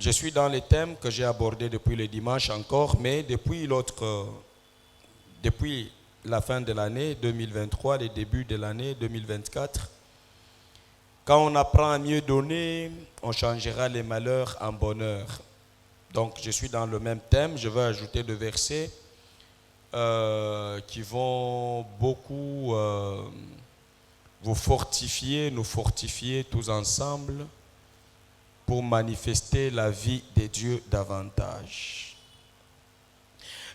Je suis dans les thèmes que j'ai abordés depuis le dimanche encore, mais depuis la fin de l'année 2023, le début de l'année 2024, quand on apprend à mieux donner, on changera les malheurs en bonheur. Donc je suis dans le même thème, je vais ajouter deux versets qui vont beaucoup vous fortifier, nous fortifier tous ensemble pour manifester la vie de Dieu davantage.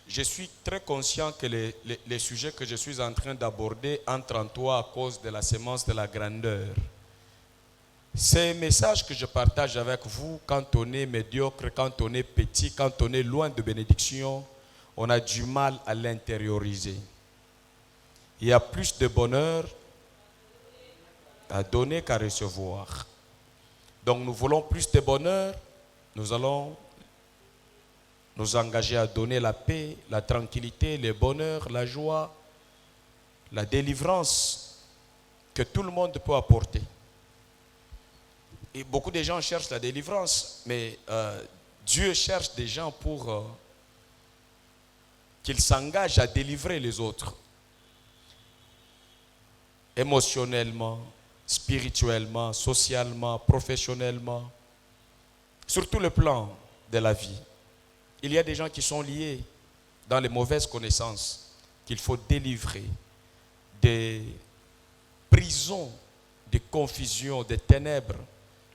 Je suis très conscient que les sujets que je suis en train d'aborder entrent en toi à cause de la sémence de la grandeur. Ces messages que je partage avec vous, quand on est médiocre, quand on est petit, quand on est loin de bénédiction, on a du mal à l'intérioriser. Il y a plus de bonheur à donner qu'à recevoir. Donc nous voulons plus de bonheur, nous allons nous engager à donner la paix, la tranquillité, le bonheur, la joie, la délivrance que tout le monde peut apporter. Et beaucoup de gens cherchent la délivrance, mais Dieu cherche des gens pour qu'ils s'engagent à délivrer les autres. Émotionnellement, spirituellement, socialement, professionnellement, sur tout le plan de la vie. Il y a des gens qui sont liés dans les mauvaises connaissances qu'il faut délivrer des prisons, des confusions, des ténèbres.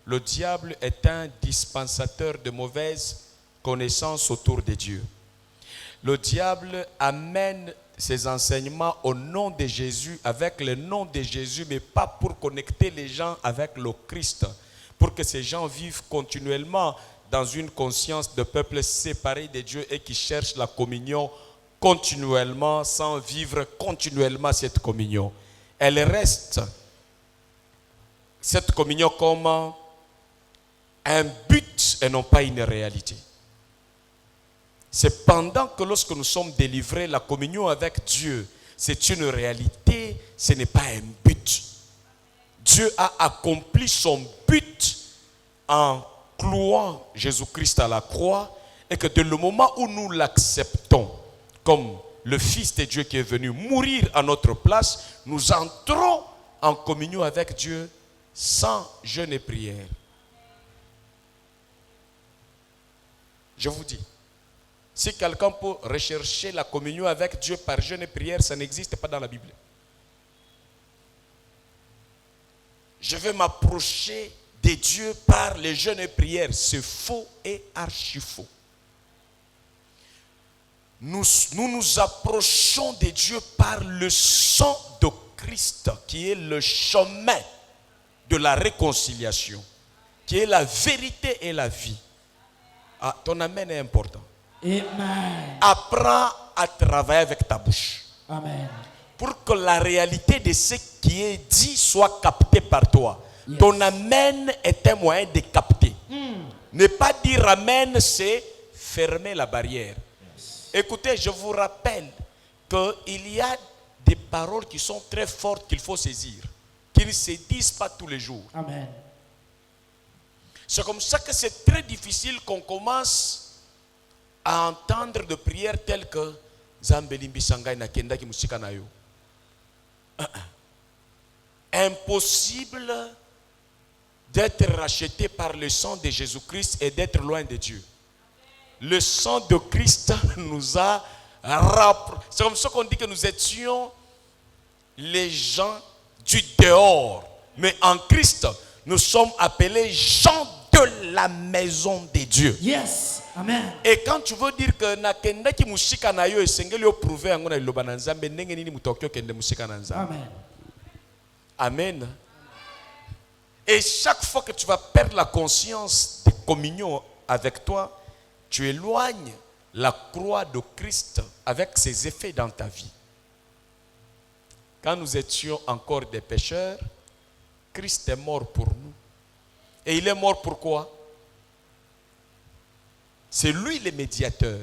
Le diable est un dispensateur de mauvaises connaissances autour de Dieu. Le diable amène ses enseignements au nom de Jésus, avec le nom de Jésus, mais pas pour connecter les gens avec le Christ, pour que ces gens vivent continuellement dans une conscience de peuple séparé de Dieu et qui cherchent la communion continuellement, sans vivre continuellement cette communion. Elle reste, cette communion, comme un but et non pas une réalité. C'est pendant que lorsque nous sommes délivrés, la communion avec Dieu, c'est une réalité, ce n'est pas un but. Dieu a accompli son but en clouant Jésus-Christ à la croix, et que dès le moment où nous l'acceptons comme le Fils de Dieu qui est venu mourir à notre place, nous entrons en communion avec Dieu sans jeûne et prière. Je vous dis, si quelqu'un peut rechercher la communion avec Dieu par jeûne et prière, ça n'existe pas dans la Bible. Je veux m'approcher de Dieu par les jeûnes et prières. C'est faux et archi faux. Nous nous approchons de Dieu par le sang de Christ, qui est le chemin de la réconciliation, qui est la vérité et la vie. Ah, ton amen est important. Amen. Apprends à travailler avec ta bouche. Amen. Pour que la réalité de ce qui est dit soit captée par toi. Yes. Ton amen est un moyen de capter. Ne pas dire amen, c'est fermer la barrière. Yes. Écoutez, je vous rappelle qu'il y a des paroles qui sont très fortes qu'il faut saisir, qui ne se disent pas tous les jours. Amen. C'est comme ça que c'est très difficile qu'on commence à entendre de prières telles que Zambelimbi Sangay na Kendaki Musikanayo. Impossible d'être racheté par le sang de Jésus-Christ et d'être loin de Dieu. Le sang de Christ nous a rapprochés. C'est comme ça qu'on dit que nous étions les gens du dehors. Mais en Christ, nous sommes appelés gens de la maison de Dieu. Yes. Amen. Et quand tu veux dire que nakenda ki musika na yo esengeli yo prouver ngona iloba na Nzambe ndenge nini mutokyo kende musika na Nzambe. Amen. Amen. Et chaque fois que tu vas perdre la conscience de communion avec toi, tu éloignes la croix de Christ avec ses effets dans ta vie. Quand nous étions encore des pécheurs, Christ est mort pour nous. Et il est mort pourquoi? C'est lui le médiateur.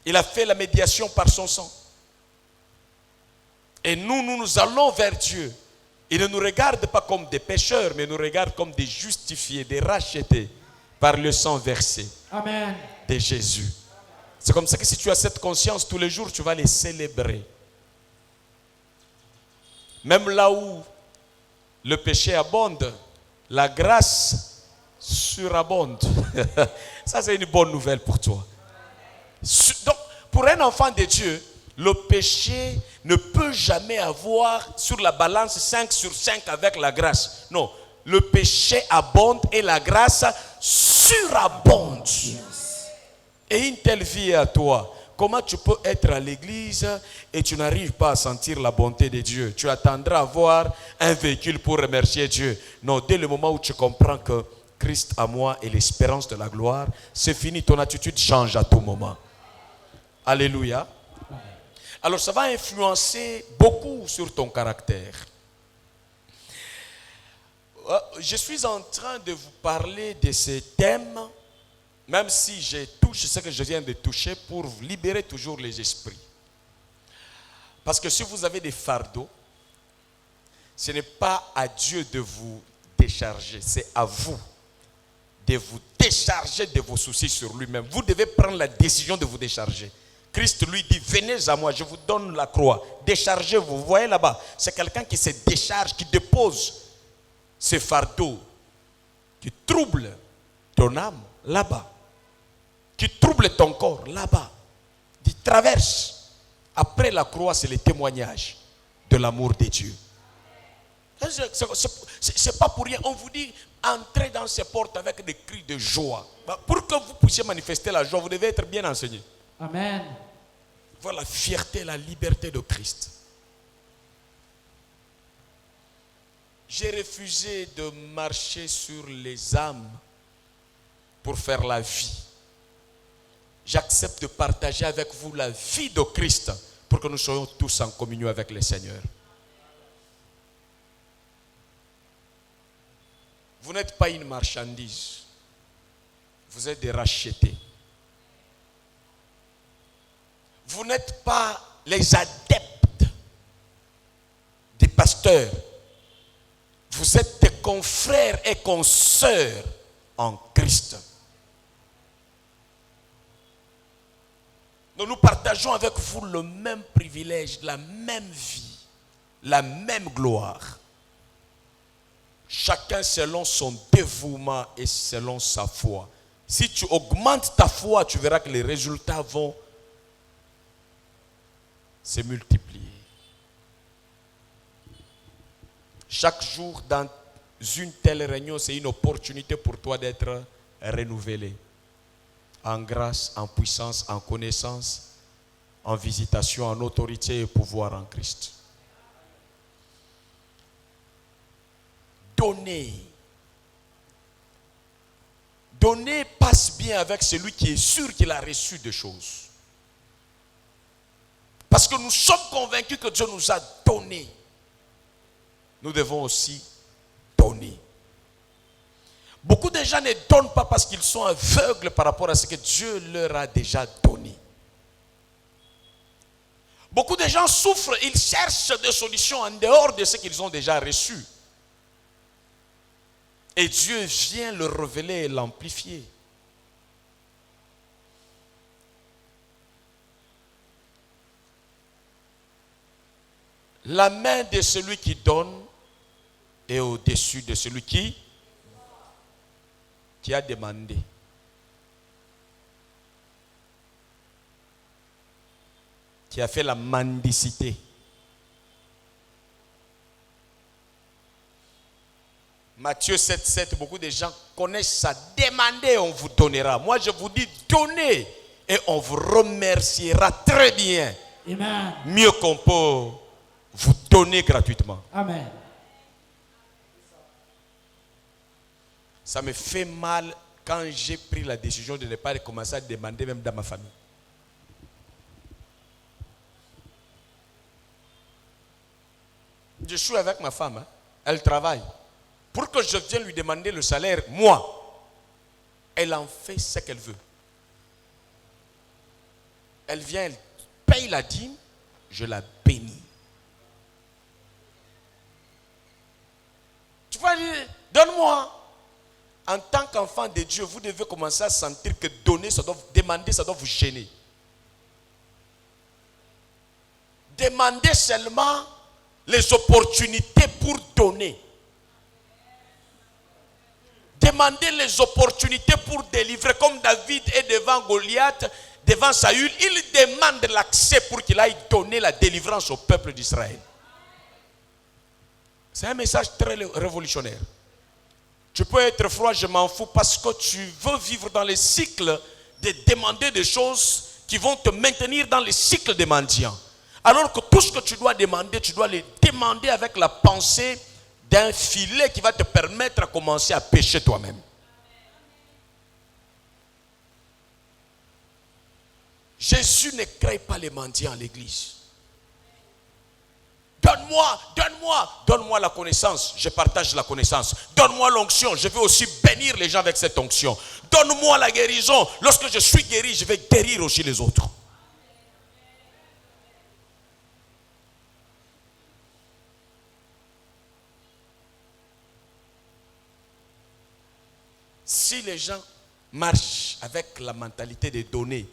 Il a fait la médiation par son sang. Et nous allons vers Dieu. Il ne nous regarde pas comme des pécheurs, mais nous regarde comme des justifiés, des rachetés. par le sang versé Amen. de Jésus. C'est comme ça que si tu as cette conscience, tous les jours, tu vas les célébrer. Même là où le péché abonde, la grâce surabonde. Ça, c'est une bonne nouvelle pour toi. Donc, pour un enfant de Dieu, le péché ne peut jamais avoir sur la balance 5 sur 5 avec la grâce. Non, le péché abonde et la grâce surabonde. Et une telle vie est à toi. Comment tu peux être à l'église et tu n'arrives pas à sentir la bonté de Dieu? Tu attendras à avoir un véhicule pour remercier Dieu. Non, dès le moment où tu comprends que Christ à moi est l'espérance de la gloire, c'est fini, ton attitude change à tout moment. Alléluia. Alors ça va influencer beaucoup sur ton caractère. Je suis en train de vous parler de ces thèmes, même si je touche ce que je viens de toucher pour libérer toujours les esprits. Parce que si vous avez des fardeaux, ce n'est pas à Dieu de vous décharger, c'est à vous de vous décharger de vos soucis sur lui-même. Vous devez prendre la décision de vous décharger. Christ lui dit, venez à moi, je vous donne la croix. Déchargez-vous. Vous voyez là-bas, c'est quelqu'un qui se décharge, qui dépose ses fardeaux, qui trouble ton âme là-bas, qui trouble ton corps là-bas, qui traverse. Après la croix, c'est le témoignage de l'amour de Dieu. C'est pas pour rien. On vous dit, entrez dans ces portes avec des cris de joie. Pour que vous puissiez manifester la joie, vous devez être bien enseigné. Amen. Voir la fierté, la liberté de Christ. J'ai refusé de marcher sur les âmes pour faire la vie. J'accepte de partager avec vous la vie de Christ pour que nous soyons tous en communion avec le Seigneur. Vous n'êtes pas une marchandise. Vous êtes des rachetés. Vous n'êtes pas les adeptes des pasteurs. Vous êtes des confrères et consoeurs en Christ. Nous partageons avec vous le même privilège, la même vie, la même gloire. Chacun selon son dévouement et selon sa foi. Si tu augmentes ta foi, tu verras que les résultats vont se multiplier. Chaque jour dans une telle réunion, c'est une opportunité pour toi d'être renouvelé. En grâce, en puissance, en connaissance, en visitation, en autorité et pouvoir en Christ. Donner. Donner passe bien avec celui qui est sûr qu'il a reçu des choses. Parce que nous sommes convaincus que Dieu nous a donné. Nous devons aussi donner. Beaucoup de gens ne donnent pas parce qu'ils sont aveugles par rapport à ce que Dieu leur a déjà donné. Beaucoup de gens souffrent, ils cherchent des solutions en dehors de ce qu'ils ont déjà reçu. Et Dieu vient le révéler et l'amplifier. La main de celui qui donne est au-dessus de celui qui a demandé. Qui a fait la mendicité. Matthieu 7,7, beaucoup de gens connaissent ça. Demandez, on vous donnera. Moi, je vous dis, donnez et on vous remerciera très bien. Amen. Mieux qu'on peut vous donner gratuitement. Amen. Ça me fait mal quand j'ai pris la décision de ne pas commencer à demander même dans ma famille. Je suis avec ma femme, hein. Elle travaille. Pour que je vienne lui demander le salaire, moi, elle en fait ce qu'elle veut. Elle vient, elle paye la dîme, je la bénis. Tu vas dire, donne-moi. En tant qu'enfant de Dieu, vous devez commencer à sentir que donner, demander, ça doit vous gêner. Demandez seulement les opportunités pour donner. Demandez les opportunités pour délivrer. Comme David est devant Goliath, devant Saül, il demande l'accès pour qu'il aille donner la délivrance au peuple d'Israël. C'est un message très révolutionnaire. Tu peux être froid, je m'en fous, parce que tu veux vivre dans les cycles de demander des choses qui vont te maintenir dans les cycles des mendiants. Alors que tout ce que tu dois demander, tu dois les demander avec la pensée d'un filet qui va te permettre de commencer à pêcher toi-même. Jésus ne crée pas les mendiants à l'église. Donne-moi la connaissance, je partage la connaissance. Donne-moi l'onction, je vais aussi bénir les gens avec cette onction. Donne-moi la guérison, lorsque je suis guéri, je vais guérir aussi les autres. Si les gens marchent avec la mentalité de donner,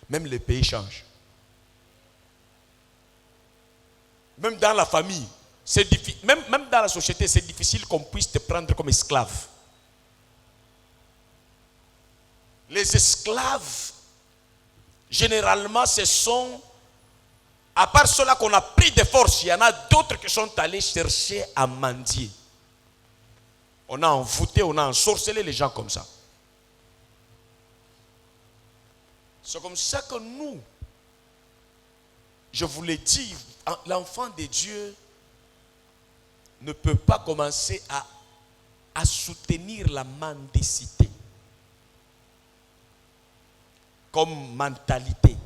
même les pays changent. Même dans la famille, c'est difficile. Même dans la société, c'est difficile qu'on puisse te prendre comme esclave. Les esclaves, généralement, ce sont, à part ceux-là qu'on a pris de force, il y en a d'autres qui sont allés chercher à mendier. On a envoûté, on a ensorcelé les gens comme ça. C'est comme ça que nous, je vous l'ai dit, l'enfant de Dieu ne peut pas commencer à soutenir la mendicité comme mentalité.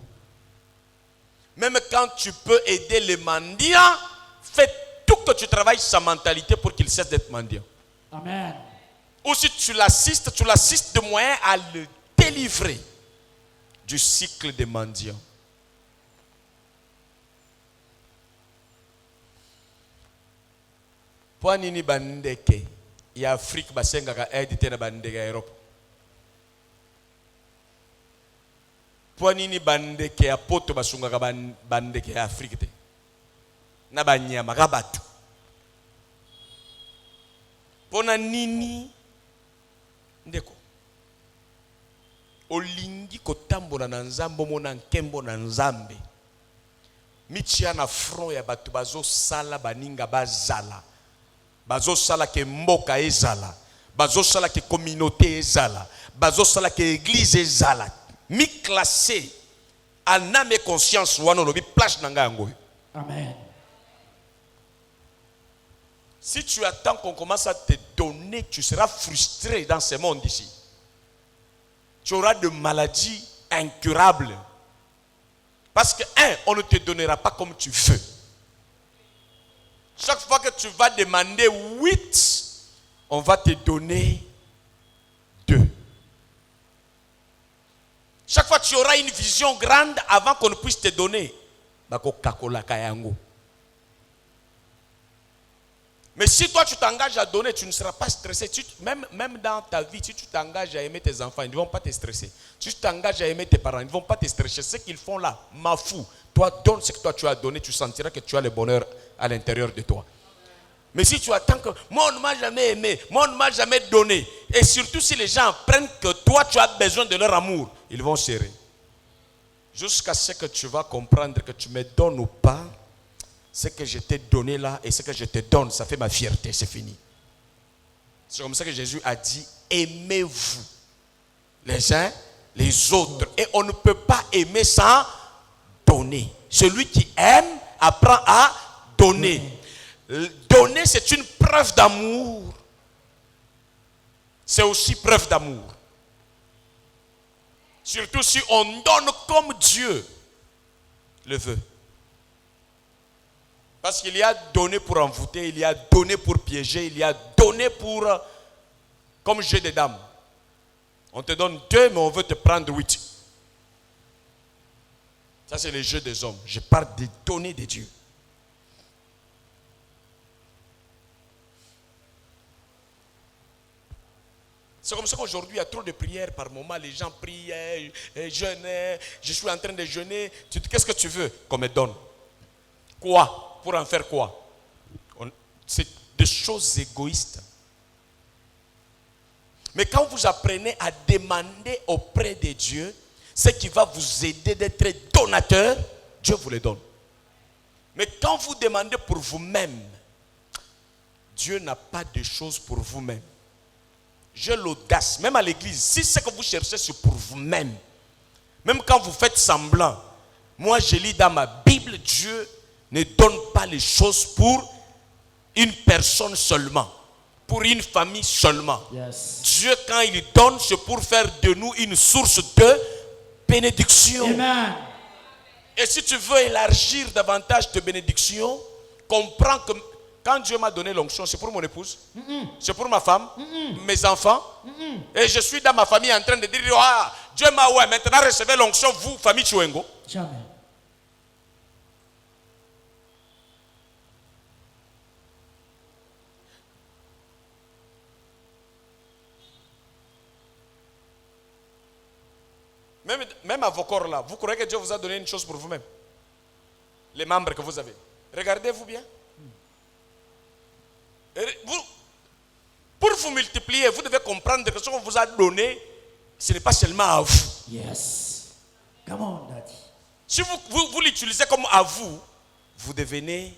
Même quand tu peux aider les mendiants, fais tout que tu travailles sa mentalité pour qu'il cesse d'être mendiant. Amen. Ou si tu l'assistes de moyen à le délivrer du cycle des mendiants. Pour nini bandeke ya Afrique basengaka aide te na bandeke ya Europe. Pour nini bandeke ya poto basungaka bandeke ya Afrique te na banyama ka batu. Pona nini ndeko olingi kotambola na nzambe mona nkembo na nzambe mitia na front ya batu bazo sala baninga bazala bazo sala ke mboka ezala bazo sala ke communauté ezala bazo sala ke église ezala mi classé en âme et conscience wana lobi place na nga yango. Amen. Si tu attends qu'on commence à te donner, tu seras frustré dans ce monde ici. Tu auras des maladies incurables. Parce que, on ne te donnera pas comme tu veux. Chaque fois que tu vas demander 8, on va te donner 2. Chaque fois que tu auras une vision grande avant qu'on ne puisse te donner. Bako kakola kayango. Mais si toi tu t'engages à donner, tu ne seras pas stressé. Même dans ta vie, si tu t'engages à aimer tes enfants, ils ne vont pas te stresser. Si tu t'engages à aimer tes parents, ils ne vont pas te stresser. Ce qu'ils font là, m'en fous. Toi, donne ce que toi tu as donné, tu sentiras que tu as le bonheur à l'intérieur de toi. Mais si tu attends que moi on ne m'a jamais aimé, moi on ne m'a jamais donné, et surtout si les gens apprennent que toi tu as besoin de leur amour, ils vont serrer. Jusqu'à ce que tu vas comprendre que tu me donnes ou pas, ce que je t'ai donné là et ce que je te donne, ça fait ma fierté, c'est fini. C'est comme ça que Jésus a dit, aimez-vous les uns les autres. Et on ne peut pas aimer sans donner. Celui qui aime apprend à donner. Donner, c'est une preuve d'amour. C'est aussi preuve d'amour. Surtout si on donne comme Dieu le veut. Parce qu'il y a donné pour envoûter, il y a donné pour piéger, il y a donné pour, comme jeu de dames. On te donne 2, mais on veut te prendre 8. Ça, c'est le jeu des hommes. Je parle des données de Dieu. C'est comme ça qu'aujourd'hui, il y a trop de prières par moment. Les gens prient, jeûnent, je suis en train de jeûner. Qu'est-ce que tu veux qu'on me donne? Quoi? Pour en faire quoi? C'est des choses égoïstes. Mais quand vous apprenez à demander auprès de Dieu, ce qui va vous aider d'être donateur, Dieu vous le donne. Mais quand vous demandez pour vous-même, Dieu n'a pas de choses pour vous-même. J'ai l'audace, même à l'église, si ce que vous cherchez c'est pour vous-même, même quand vous faites semblant, moi je lis dans ma Bible, Dieu ne donne pas les choses pour une personne seulement, pour une famille seulement. Yes. Dieu quand il donne, c'est pour faire de nous une source de bénédiction. Amen. Et si tu veux élargir davantage de bénédiction, comprends que quand Dieu m'a donné l'onction, c'est pour mon épouse, c'est pour ma femme, mes enfants, et je suis dans ma famille en train de dire, ah, Dieu m'a maintenant recevez l'onction, vous, famille Chouengo. Jamais. Même à vos corps là, vous croyez que Dieu vous a donné une chose pour vous-même? Les membres que vous avez. Regardez-vous bien. Pour vous multiplier, vous devez comprendre que ce qu'on vous a donné, ce n'est pas seulement à vous. Yes. Come on, Daddy. Si vous l'utilisez comme à vous, vous devenez...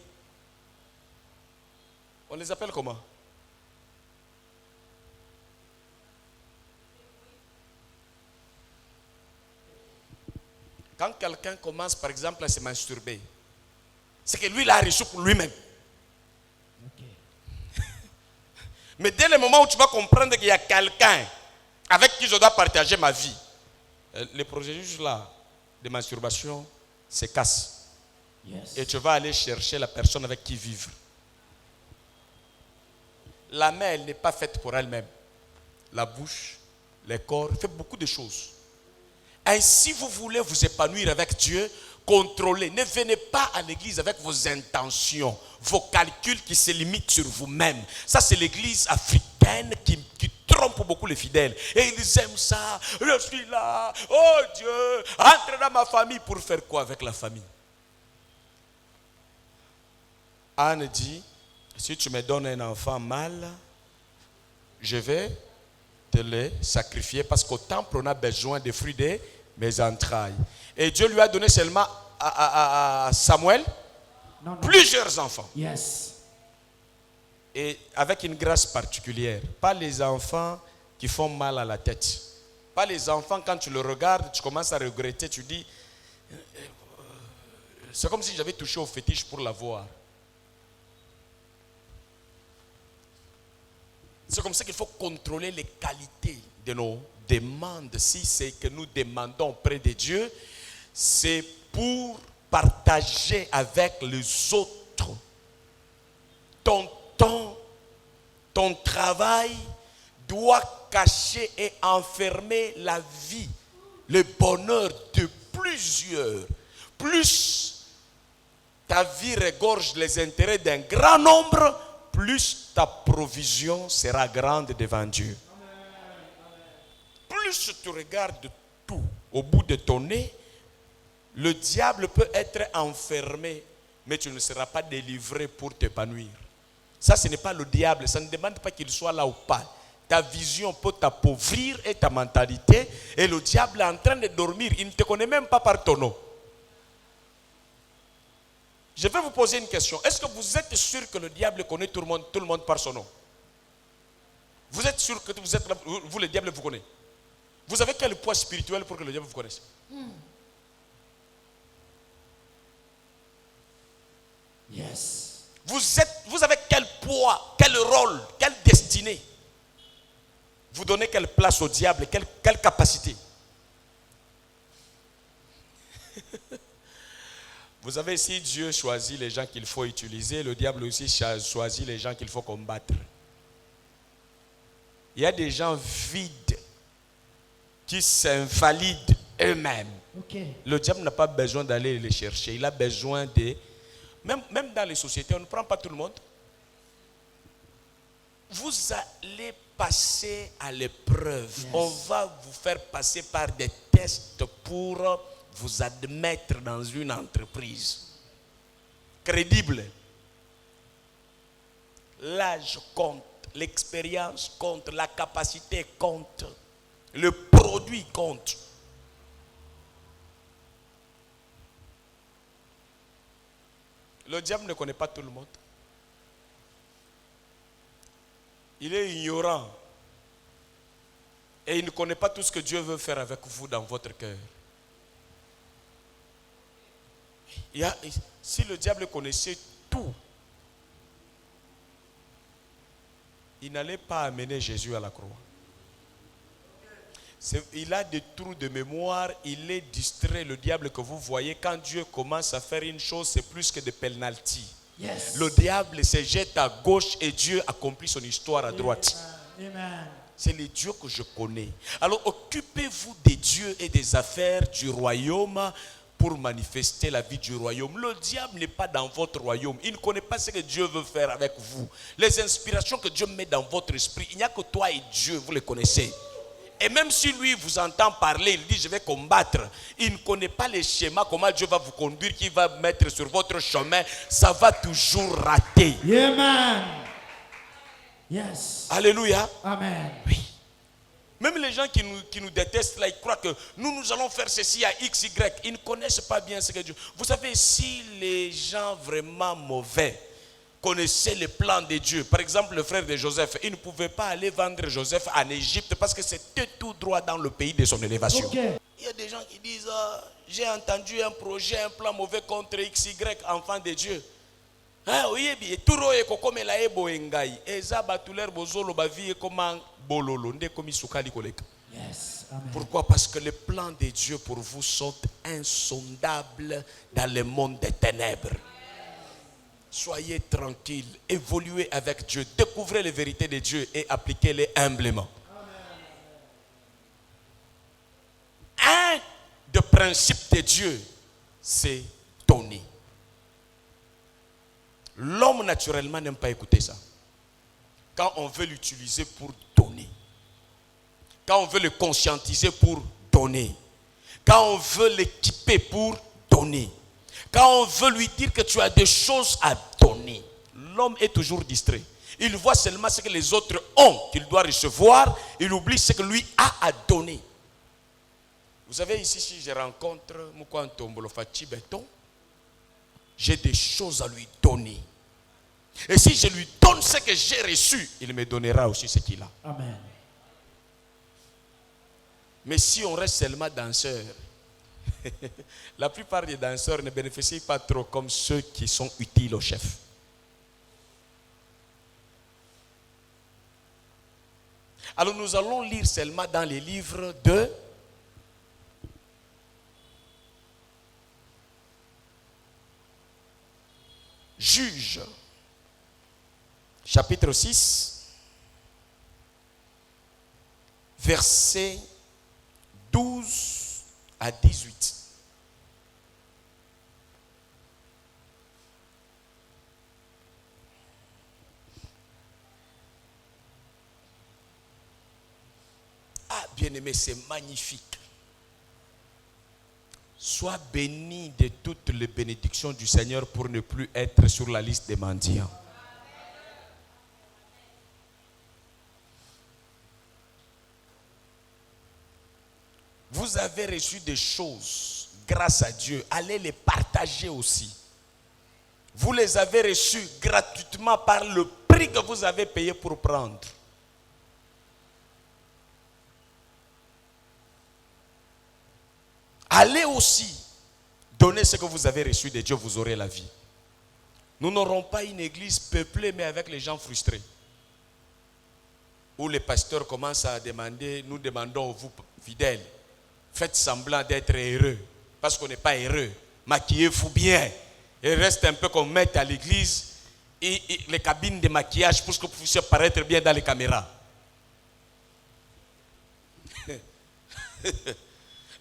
On les appelle comment? Quand quelqu'un commence par exemple à se masturber, c'est que lui il a reçu pour lui-même. Okay. Mais dès le moment où tu vas comprendre qu'il y a quelqu'un avec qui je dois partager ma vie, les processus là de masturbation se cassent. Yes. Et tu vas aller chercher la personne avec qui vivre. La main, elle n'est pas faite pour elle-même. La bouche, le corps, fait beaucoup de choses. Et si vous voulez vous épanouir avec Dieu, contrôlez. Ne venez pas à l'église avec vos intentions, vos calculs qui se limitent sur vous-même. Ça, c'est l'église africaine qui trompe beaucoup les fidèles. Et ils aiment ça. Je suis là. Oh Dieu, entre dans ma famille pour faire quoi avec la famille? Anne dit, si tu me donnes un enfant mâle, je vais te le sacrifier parce qu'au temple on a besoin des fruits de mes entrailles. Et Dieu lui a donné seulement à Samuel plusieurs enfants. Yes. Et avec une grâce particulière. Pas les enfants qui font mal à la tête. Pas les enfants quand tu le regardes, tu commences à regretter, tu dis c'est comme si j'avais touché au fétiche pour l'avoir. C'est comme ça qu'il faut contrôler les qualités de nos demandes. Si c'est que nous demandons auprès de Dieu, c'est pour partager avec les autres. Ton temps, ton travail doit cacher et enfermer la vie, le bonheur de plusieurs. Plus ta vie regorge les intérêts d'un grand nombre, plus ta provision sera grande devant Dieu. Plus tu regardes tout au bout de ton nez, le diable peut être enfermé, mais tu ne seras pas délivré pour t'épanouir. Ça, ce n'est pas le diable, ça ne demande pas qu'il soit là ou pas. Ta vision peut t'appauvrir et ta mentalité, et le diable est en train de dormir, il ne te connaît même pas par ton nom. Je vais vous poser une question. Est-ce que vous êtes sûr que le diable connaît tout le monde par son nom? Vous êtes sûr que vous le diable vous connaît? Vous avez quel poids spirituel pour que le diable vous connaisse? Yes. Vous avez quel poids, quel rôle, quelle destinée? Vous donnez quelle place au diable, quelle capacité? Vous savez, si Dieu choisit les gens qu'il faut utiliser, le diable aussi choisit les gens qu'il faut combattre. Il y a des gens vides qui s'invalident eux-mêmes. Okay. Le diable n'a pas besoin d'aller les chercher. Il a besoin de... Même dans les sociétés, on ne prend pas tout le monde. Vous allez passer à l'épreuve. Yes. On va vous faire passer par des tests pour vous admettre dans une entreprise crédible. L'âge compte, l'expérience compte, la capacité compte, le produit compte. Le diable ne connaît pas tout le monde. Il est ignorant. Et il ne connaît pas tout ce que Dieu veut faire avec vous dans votre cœur. Si le diable connaissait tout, il n'allait pas amener Jésus à la croix. Il a des trous de mémoire, il est distrait, le diable que vous voyez. Quand Dieu commence à faire une chose, c'est plus que des penalties. Yes. Le diable se jette à gauche et Dieu accomplit son histoire à droite. Amen. C'est les dieux que je connais. Alors occupez-vous des dieux et des affaires du royaume pour manifester la vie du royaume. Le diable n'est pas dans votre royaume. Il ne connaît pas ce que Dieu veut faire avec vous. Les inspirations que Dieu met dans votre esprit, il n'y a que toi et Dieu, vous les connaissez. Et même si lui vous entend parler, il dit je vais combattre. Il ne connaît pas les schémas, comment Dieu va vous conduire, qui va mettre sur votre chemin. Ça va toujours rater. Amen. Yes. Alléluia. Amen. Oui. Même les gens qui nous détestent là, ils croient que nous allons faire ceci à X, Y. Ils ne connaissent pas bien ce que Dieu... Vous savez, si les gens vraiment mauvais connaissaient les plans de Dieu, par exemple le frère de Joseph, il ne pouvait pas aller vendre Joseph en Égypte parce que c'était tout droit dans le pays de son élévation. Okay. Il y a des gens qui disent, j'ai entendu un projet, un plan mauvais contre XY, enfant de Dieu. Oui, tout le monde est là, eza batuler bozolo ba vie comme bololo nde komi sukali koleka. Yes. Amen. Pourquoi? Parce que les plans de Dieu pour vous sont insondables dans le monde des ténèbres. Soyez tranquilles, évoluez avec Dieu, découvrez les vérités de Dieu et appliquez-les humblement. Un des principes de Dieu, c'est donner. L'homme naturellement n'aime pas écouter ça. Quand on veut l'utiliser pour donner, quand on veut le conscientiser pour donner, quand on veut l'équiper pour donner, quand on veut lui dire que tu as des choses à donner, l'homme est toujours distrait. Il voit seulement ce que les autres ont, qu'il doit recevoir, il oublie ce que lui a à donner. Vous savez, ici, si je rencontre Moukantombolo Fachi Beton, j'ai des choses à lui donner. Et si je lui donne ce que j'ai reçu, il me donnera aussi ce qu'il a. Amen. Mais si on reste seulement danseur, la plupart des danseurs ne bénéficient pas trop comme ceux qui sont utiles au chef. Alors nous allons lire seulement dans les livres de Juges, chapitre 6, versets 12 à 18. Ah, bien-aimé, c'est magnifique. Sois béni de toutes les bénédictions du Seigneur pour ne plus être sur la liste des mendiants. Vous avez reçu des choses grâce à Dieu. Allez les partager aussi. Vous les avez reçues gratuitement par le prix que vous avez payé pour prendre. Allez aussi donner ce que vous avez reçu de Dieu, vous aurez la vie. Nous n'aurons pas une église peuplée, mais avec les gens frustrés. Où les pasteurs commencent à demander, nous demandons, vous fidèles, faites semblant d'être heureux, parce qu'on n'est pas heureux. Maquillez-vous bien. Et reste un peu comme maître à l'église, et les cabines de maquillage pour que vous puissiez paraître bien dans les caméras.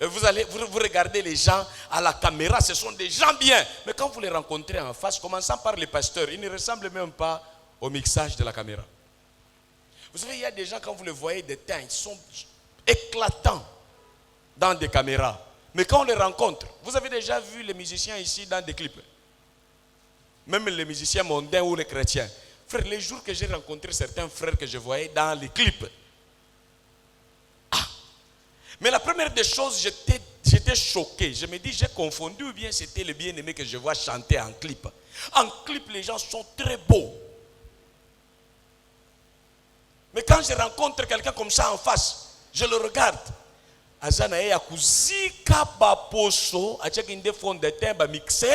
Et vous regardez les gens à la caméra, ce sont des gens bien. Mais quand vous les rencontrez en face, commençant par les pasteurs, ils ne ressemblent même pas au mixage de la caméra. Vous savez, il y a des gens, quand vous les voyez des teints, ils sont éclatants dans des caméras. Mais quand on les rencontre, vous avez déjà vu les musiciens ici dans des clips? Même les musiciens mondains ou les chrétiens. Frère, les jours que j'ai rencontré certains frères que je voyais dans les clips. Mais la première des choses, j'étais choqué. Je me dis, j'ai confondu ou bien c'était le bien-aimé que je vois chanter en clip. En clip, les gens sont très beaux. Mais quand je rencontre quelqu'un comme ça en face, je le regarde. Azana ya kuzika baposo, achek inde fond de teint ba mixé.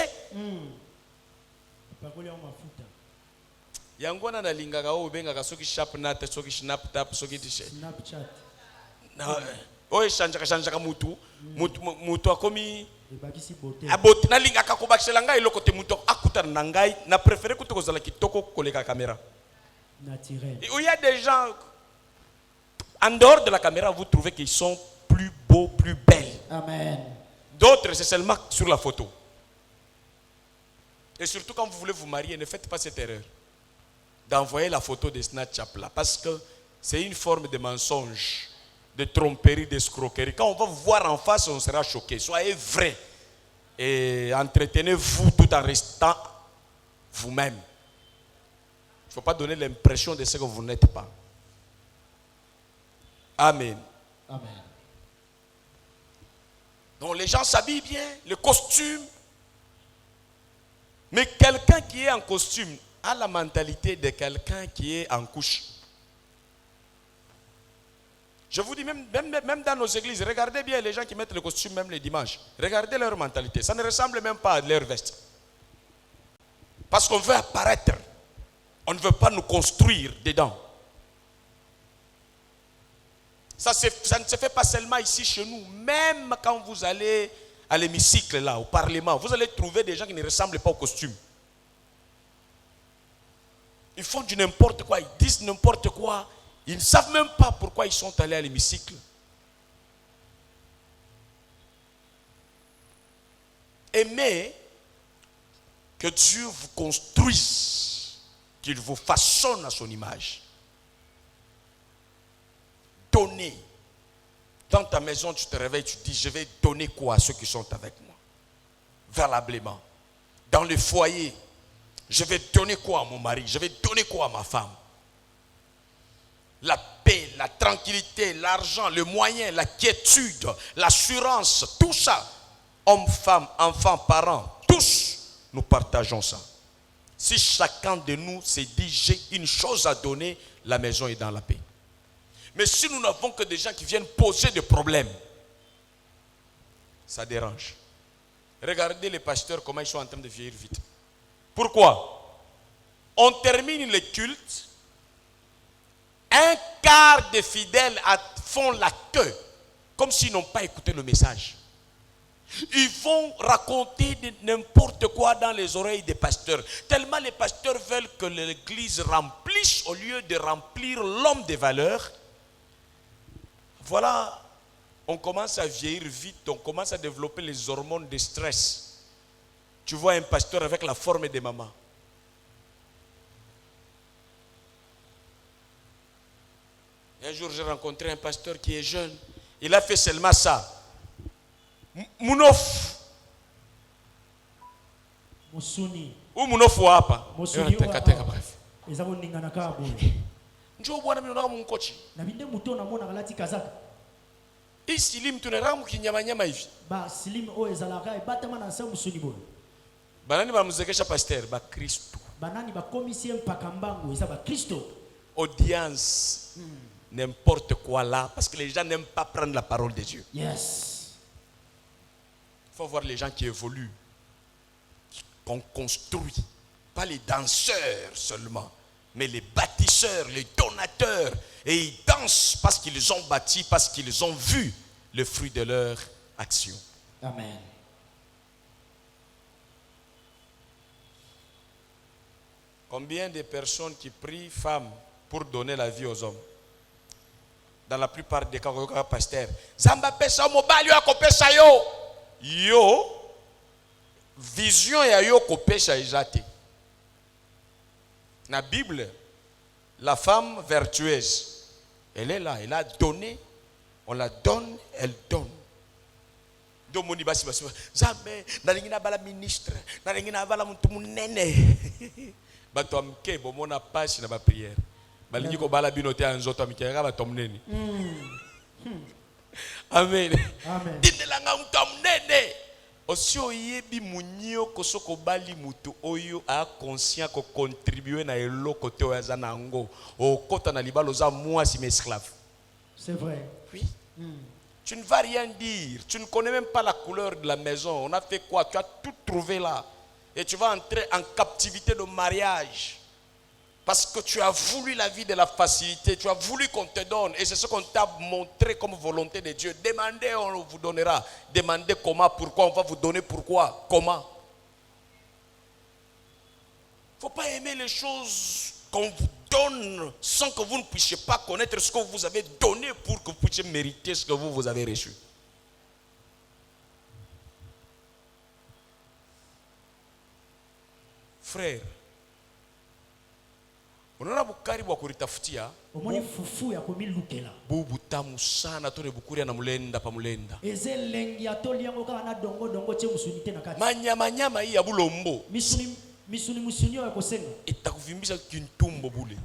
Yangona na lingaka o benga soki sharp nat, soki snap tap, soki t-shirt. Snapchat. Na oye chanja mutu akomi Ebakisi beauté. aboti na lingaka ko bakisela ngai lokote mutu akutana na ngai na préféré kuto kozala kitoko koleka caméra. Naturel. Il y a des gens en dehors de la caméra, vous trouvez qu'ils sont plus beaux, plus belles. Amen. D'autres, c'est seulement sur la photo. Et surtout quand vous voulez vous marier, ne faites pas cette erreur d'envoyer la photo de Snapchat là, parce que c'est une forme de mensonge, de tromperie, d'escroquerie. Quand on va vous voir en face, on sera choqué. Soyez vrai et entretenez-vous tout en restant vous-même. Il ne faut pas donner l'impression de ce que vous n'êtes pas. Amen. Amen. Donc les gens s'habillent bien, le costume. Mais quelqu'un qui est en costume a la mentalité de quelqu'un qui est en couche. Je vous dis, même dans nos églises, regardez bien les gens qui mettent le costume même les dimanches. Regardez leur mentalité. Ça ne ressemble même pas à leur veste. Parce qu'on veut apparaître. On ne veut pas nous construire dedans. Ça ne se fait pas seulement ici chez nous. Même quand vous allez à l'hémicycle, là, au Parlement, vous allez trouver des gens qui ne ressemblent pas au costume. Ils font du n'importe quoi, ils disent n'importe quoi. Ils ne savent même pas pourquoi ils sont allés à l'hémicycle. Aimez que Dieu vous construise, qu'il vous façonne à son image. Donner. Dans ta maison, tu te réveilles, tu te dis, je vais donner quoi à ceux qui sont avec moi? Valablement. Dans le foyer, je vais donner quoi à mon mari? Je vais donner quoi à ma femme? La paix, la tranquillité, l'argent, le moyen, la quiétude, l'assurance, tout ça, hommes, femmes, enfants, parents, tous, nous partageons ça. Si chacun de nous s'est dit, j'ai une chose à donner, la maison est dans la paix. Mais si nous n'avons que des gens qui viennent poser des problèmes, ça dérange. Regardez les pasteurs, comment ils sont en train de vieillir vite. Pourquoi? On termine le culte, un quart des fidèles font la queue, comme s'ils n'ont pas écouté le message. Ils vont raconter n'importe quoi dans les oreilles des pasteurs. Tellement les pasteurs veulent que l'église remplisse au lieu de remplir l'homme des valeurs. Voilà, on commence à vieillir vite, on commence à développer les hormones de stress. Tu vois un pasteur avec la forme de maman. Un jour, j'ai rencontré un pasteur qui est jeune. Il a fait seulement ça. Munof. Musuni. Ou munof wapa. Musuni Teka bref. Ezabo ningana kabo. Njoo bwana mimi naona mkochi. Na binde muto na mona galati kazaka. Isilim tunaramu kinyamanyama hivi. Ba silim o ezalaka e batama na nsa musuni bono. Banani bamuzekesha pasteur ba Kristo. Banani ba komisi mpaka mbango eza ba Kristo. Audience. N'importe quoi là parce que les gens n'aiment pas prendre la parole de Dieu. Yes. Il faut voir les gens qui évoluent, qu'on construit, pas les danseurs seulement, mais les bâtisseurs, les donateurs. Et ils dansent parce qu'ils ont bâti, parce qu'ils ont vu le fruit de leur action. Amen. Combien de personnes qui prient femmes pour donner la vie aux hommes? Dans la plupart des cas, pasteur, Zamba pesa mobali yako pesa yo. Yo, vision ya yo ko pesa ezate. Na Bible, La femme vertueuse, elle est là, elle a donné, on la donne, elle donne. Domoni basi basi, jamais, n'alingina bala ministre, n'alingina bala mutumu nene. Bato amke bomona passe na ba prière. Balingi ko bala binote anzoto amke ka bato mnene. Amen. Amen. Dinelanga mutu mnene. Osi oyebi munyo kosoko bali mutu oyo a conscient ko contribuer na eloko te oyaza nango. Okota na libalo za mwasi mes esclave. C'est vrai. Oui. Tu ne vas rien dire. Tu ne connais même pas la couleur de la maison. On a fait quoi? Tu as tout trouvé là. Et tu vas entrer en captivité de mariage. Parce que tu as voulu la vie de la facilité. Tu as voulu qu'on te donne. Et c'est ce qu'on t'a montré comme volonté de Dieu. Demandez, on vous donnera. Demandez comment, pourquoi. On va vous donner pourquoi, comment. Il ne faut pas aimer les choses qu'on vous donne sans que vous ne puissiez pas connaître ce que vous avez donné pour que vous puissiez mériter ce que vous avez reçu. Frère, unaona bukari bwa kuritafutia omoni fufu ya komilukela bubu tamu sana tore bukuri na mulenda pa mulenda ezelengi atoliango kaka na dongo dongo tie musunite na kati manyama hii ya bulombo misuni musunio ya kosenga itakuvimbisha kintumbo bule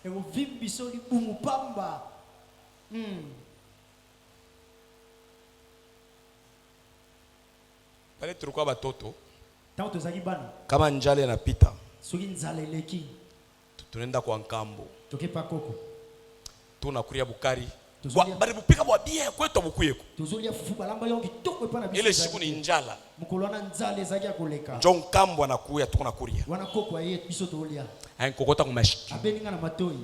ekuvimbiso libumu pamba pale tulikuwa batoto tango tozaki bana kama njale napita soki nzala eleki tunaenda kwa nkambo tokepa koko tunakuria bukari Tuzulia- bari bupika bwa bien kwetu bukuyeko tozolia fufu balamba yo kitoko epa na biso ile ezalaki siku ni te. njala mokolo wana nzala ezalaki ya koleka njo nkambo anakuya tuko nakuria wana koko aye biso tolia ankokota kumashiki abeninga na matoi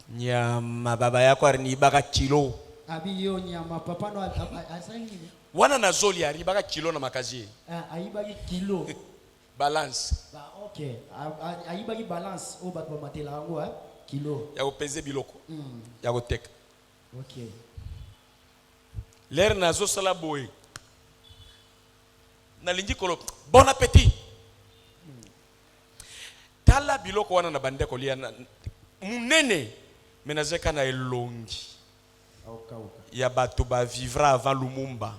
nyama baba yako alinibaka kilo abi yo nyama papa no asali nini wana na zoli alibaka kilo na makazi ayibaki kilo balance ok ayibaki balance oyo bato bamatela yango kilo ya kopeze biloko ya koteka ok lere nazosala boye nalingi kolo bon appétit tala biloko wana na bande kolia munene menazeka na elongi ya bato bavivra avant Lumumba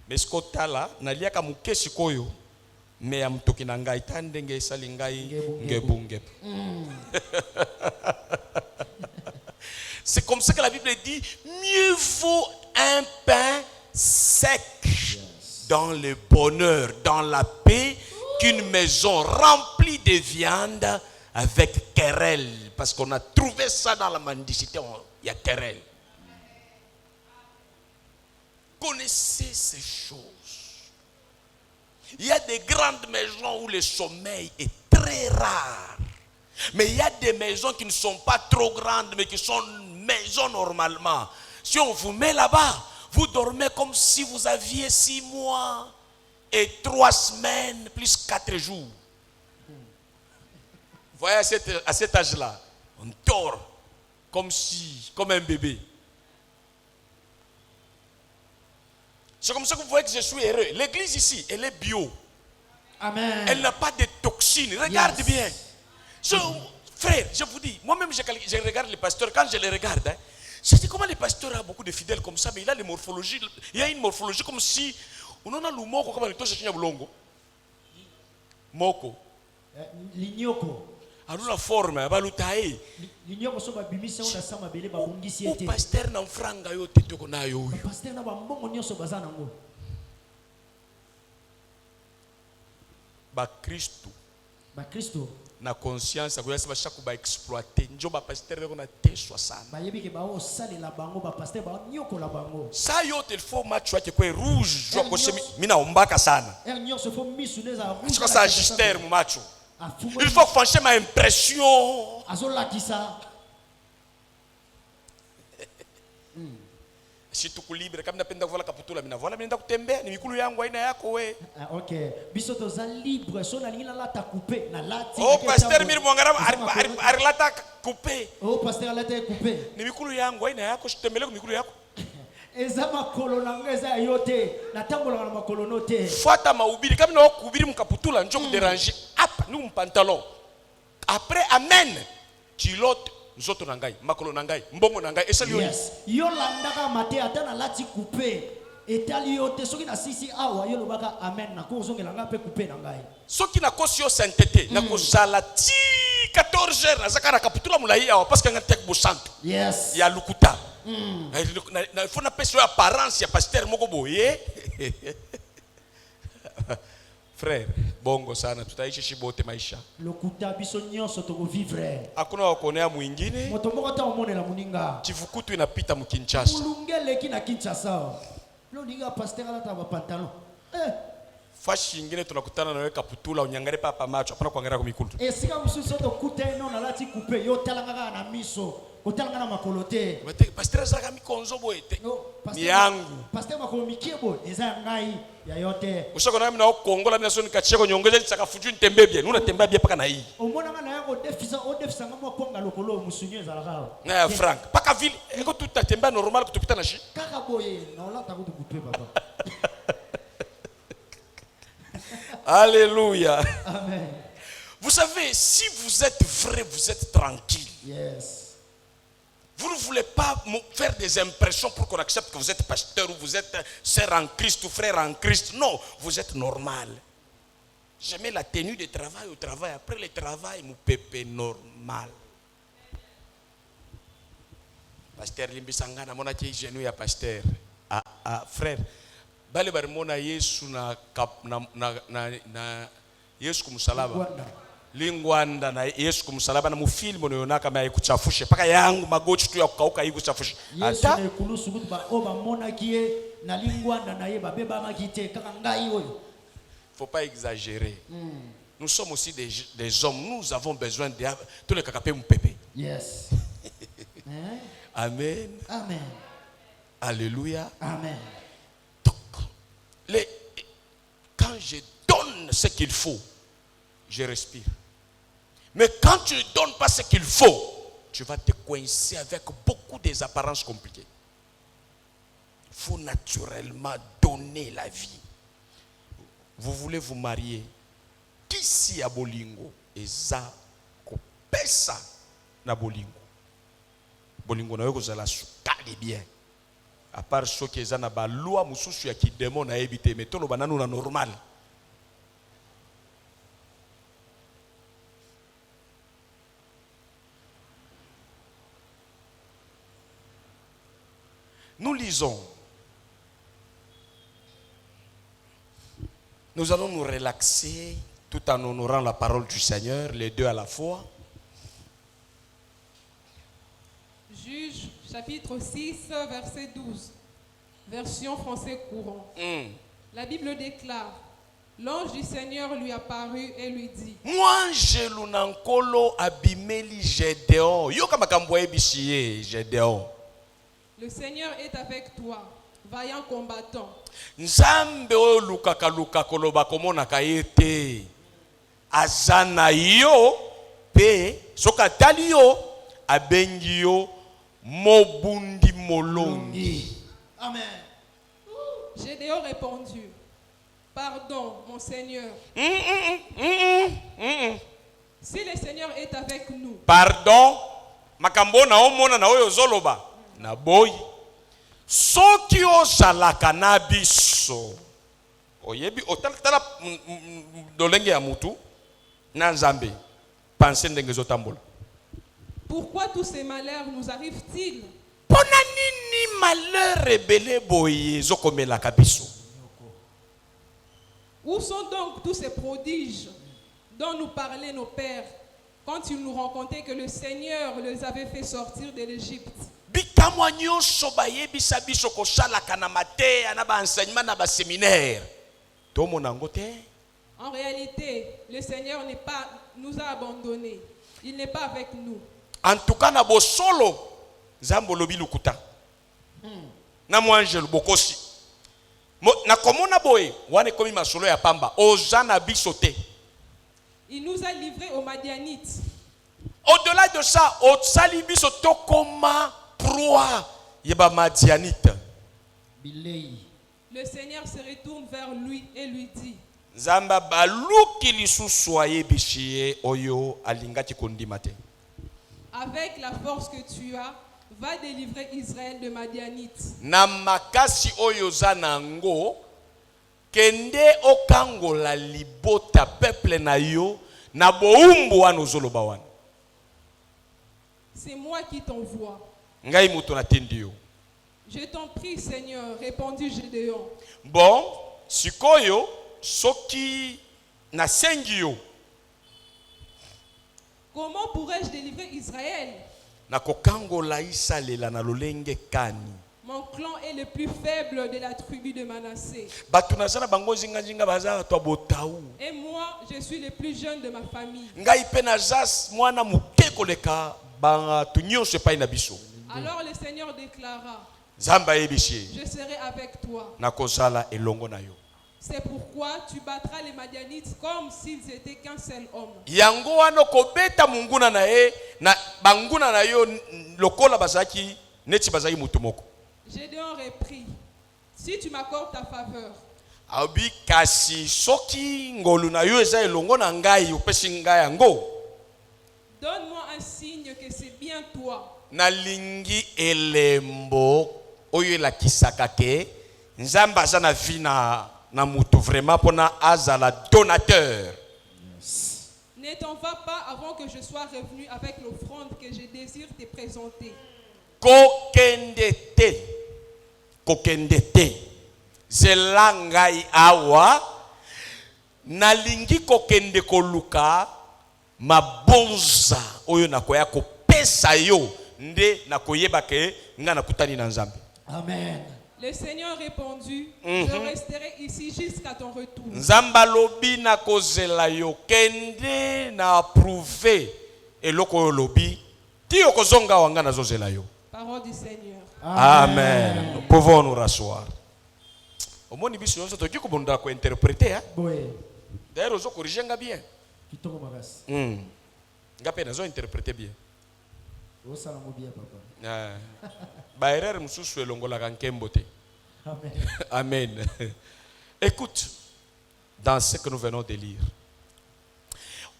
mais siko tala naliaka muke sikoyo me ya mutoki na ngai ta ndenge esali ngai ngebungebu. C'est comme ça que la Bible dit, mieux vaut un pain sec dans le bonheur, dans la paix, qu'une maison remplie de viande avec querelle. Parce qu'on a trouvé ça dans la mendicité, il y a querelle. Connaissez ces choses. Il y a des grandes maisons où le sommeil est très rare. Mais il y a des maisons qui ne sont pas trop grandes, mais qui sont maisons normalement. Si on vous met là-bas, vous dormez comme si vous aviez 6 mois et 3 semaines plus 4 jours. Vous voyez, à cet âge-là, on dort comme un bébé. C'est comme ça que vous voyez que je suis heureux. L'église ici, elle est bio. Amen. Elle n'a pas de toxines. Regarde bien. Frère, je vous dis, moi-même je regarde les pasteurs. Quand je les regarde, je dis comment les pasteurs ont beaucoup de fidèles comme ça, mais il a une morphologie comme si on a le moko comme le toche bulongo. Moko. Linyoko. Alors la forme, balutae. Linyoko so ba bimisa on sama bele ba bongisi O ete. pasteur na franga yo tete ko na yo. Pasteur na ba mbongo nyoso bazana ngo. Ba Kristo. Ba Kristo. Na conscience akoya seba chaque ba exploiter. Njo ba pasteur ko na teswa sana. Ba yebi ke ba o sale la bango ba pasteur ba nyoko la bango. Ça yo te faut match wake kwa rouge, jo ko mina ombaka sana. Nyoso fo misu neza rouge. Parce que ça ajuster mu macho. Il Il faut franchir ma impression. azolakisa. Si tuko libre kama napenda kuvala kaputula mina vola mina kutembea ni mikulu yangu aina yako we. OK. Biso toza libre so na lingina la ta couper na lati. Oh pasteur miri mwangara arilata couper. Oh pasteur la ta couper. Ni mikulu yangu aina yako shitembele ku mikulu yako. Eza makolo na ngeza yote na tambola na makolo note. Fuata mahubiri kama na kuhubiri mkaputula njoo kuderange hapa ni pantalon. après amen kilote nzoto na ngai makolo na ngai mbongo na ngai esali Yes. Yo landaka mate ata na lati couper. Etali yo te soki na sisi awa yo lobaka amen na ko zongela nga pe couper na ngai. soki na kosi yo sainteté na kozala ti 14 heures azaka na kaputula mulai awa parce que nga tek bo santo. Yes. Ya lukuta. Na faut na pesa yo apparence ya pasteur moko boye. Frère, bongo sana tutaishi shibote maisha. Lokuta biso nyonso to vivre. Hakuna wakonea mwingine. Moto moko ta omonela muninga. Chivukutu inapita mu Kinshasa. Mulungele kina Kinshasa. Lo ninga pasteur ala ta pantalon. Fashi ingine tunakutana na wewe kaputula unyangare papa macho hapana kuangalia kwa mikulu. Sika mususu to kuteno na lati couper yo talanga na miso. Kotalanga na makolote. Pasteur zaka mikonzo boete. No, ni yangu. Pasteur makolo mikiebo eza ngai ya yote. Ushako na mimi na Kongola mimi nasoni kacheko nyongeza chakafuju nitembe bien. Nuna tembea bien paka na hii. Omona nga na yango defisa ngamo konga lokolo musunye za la. Na franc. Paka vile eko tutatembea normal kutupita na shi. Kaka boye na olata ko tukupe baba. Alléluia. Amen. Vous savez, si vous êtes vrai, vous êtes tranquille. Yes. Vous ne voulez pas faire des impressions pour qu'on accepte que vous êtes pasteur ou vous êtes sœur en Christ ou frère en Christ. Non, vous êtes normal. Je mets la tenue de travail au travail. Après le travail, mon pépé normal. Pasteur Limbisanga na mona ki genou ya pasteur. Frère, bale bari mona Yesu na Yesu kumsalaba. Lingwanda na Yesu kumsalaba na mufilmu unaona kama haikuchafushe paka yangu magoti tu ya kukauka hivi kuchafushe. Yesu ne kulusu kutu ba oba mona kie na lingwanda na ye ba beba makite kaka ngai oyo. Faut pas exagérer. Nous sommes aussi des hommes. Nous avons besoin de tous les kakapé mpépé. Yes. Amen. Amen. Alléluia. Amen. Donc, quand je donne ce qu'il faut, je respire. Mais quand tu ne donnes pas ce qu'il faut, tu vas te coincer avec beaucoup des apparences compliquées. Il faut naturellement donner la vie. Vous voulez vous marier. Qui si a bolingo eza kopesa na bolingo. Bolingo na yo kozala sukali bien. À part ceux qui eza na ba loi mususu ya kidemo na ebite mais tolo bananu na normal. Nous lisons. Nous allons nous relaxer tout en honorant la parole du Seigneur, les deux à la fois. Juge, chapitre 6, verset 12. Version français courant. La Bible déclare: l'ange du Seigneur lui apparut et lui dit: Moi, je l'unankolo abimeli Gédéon. Yo kama kamboye bishiye Gédéon. Le Seigneur est avec toi, vaillant combattant. Nzambe o lukaka koloba komona kaete. Azana yo pe soka tali yo abengi yo mobundi molongi. Amen. Gédéon répondit: pardon, mon Seigneur. Si le Seigneur est avec nous. Pardon, makambo na omona na oyo zoloba. Na boy soki ozalaka na biso oyebi otala dolenge ya mutu na nzambe pense ndenge zotambola. Pourquoi tous ces malheurs nous arrivent-ils? Pona nini malheur ebele boye zokomelaka biso? Où sont donc tous ces prodiges dont nous parlaient nos pères quand ils nous racontaient que le Seigneur les avait fait sortir de l'Égypte? Bikamwa nyonso bayebisa biso kosalaka na mateya na ba enseignement na ba séminaire. Tomona ngo te. En réalité, le Seigneur nous a abandonnés. Il n'est pas avec nous. En tout cas na bosolo Nzambe lobi lukuta. Na mwangelo bokosi. Na komona boye wane komi masolo ya pamba ozana biso te. Il nous a livrés aux Madianites. Au-delà de ça, otsali biso tokoma proie yeba Madianite. Le Seigneur se retourne vers lui et lui dit: Zamba baluki lisusu ayebishiye oyo alingaki kondima te. Avec la force que tu as, va délivrer Israël de Madianites. Na makasi oyo zanango kende okangola libota peuple na yo na boumbu wana ozoloba wana. C'est moi qui t'envoie. Ngai mutu natendi yo. Je t'en prie, Seigneur, répondit Gédéon. Bon, sikoyo soki nasengi yo. Comment pourrais-je délivrer Israël? Na kokangola isalela na lolenge kani. Mon clan est le plus faible de la tribu de Manassé. Batu nazana bango zinga baza to botaou. Et moi, je suis le plus jeune de ma famille. Ngai pe nazas mwana muke koleka ba tunyose pa ina biso. Alors le Seigneur déclara: Zamba ebishi. Je serai avec toi. Na kozala elongo na yo. C'est pourquoi tu battras les Madianites comme s'ils étaient qu'un seul homme. Yango wana kobeta munguna na ye na banguna na yo lokola bazaki neti bazaki mutu moko. Gédéon reprit: Si tu m'accordes ta faveur, Abi kasi soki ngolu na yo eza elongo na ngai upesi ngai yango. Donne-moi un signe que c'est bien toi. Nalingi elembo oyo la kisaka ke nzamba za na vina na mutu vraiment pona azala donateur. Ne t'en va pas avant que je sois revenu avec l'offrande que je désire te présenter. Kokende te zelangai awa nalingi kokende koluka mabonza oyo nakoya kopesa yo nde nakoyeba ke nga nakutani na Nzambe. Amen. Le Seigneur répondit: Je resterai ici jusqu'à ton retour. Nzamba lobi na kozela yo kende na approuver eloko lobi ti okozonga wanga na zozela yo. Parole du Seigneur. Amen. Nous pouvons nous rasseoir. Au moins biso yoso toki ko bonda ko interpréter hein. D'ailleurs ozo corriger nga bien. Kitoko makasi. Ngape nazo interpréter bien. Osala mo bien papa. Ba erreur mususu elongola kankembo te. Amen. Amen. Écoute, dans ce que nous venons de lire.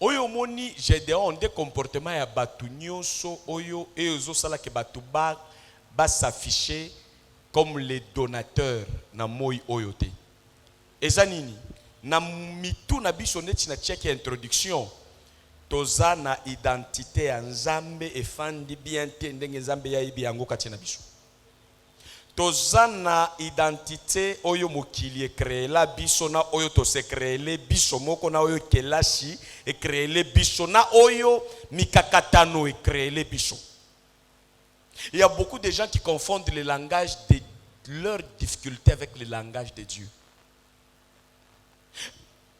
Oyo moni Gédéon des comportements ya batu nyonso oyo et ozo sala ke batu ba s'afficher comme les donateurs na moi oyo te. Eza nini? Na mitu na biso neti na check introduction. Toza na identité ya Nzambe efandi bien te ndenge Nzambe ya ibi yango kati na biso. Toza na identité oyo mokili créé la biso na oyo to se créé le biso moko na oyo kelashi e créé le biso na oyo mikakatano e créé le biso. Il y a beaucoup de gens qui confondent le langage de leurs difficultés avec le langage de Dieu.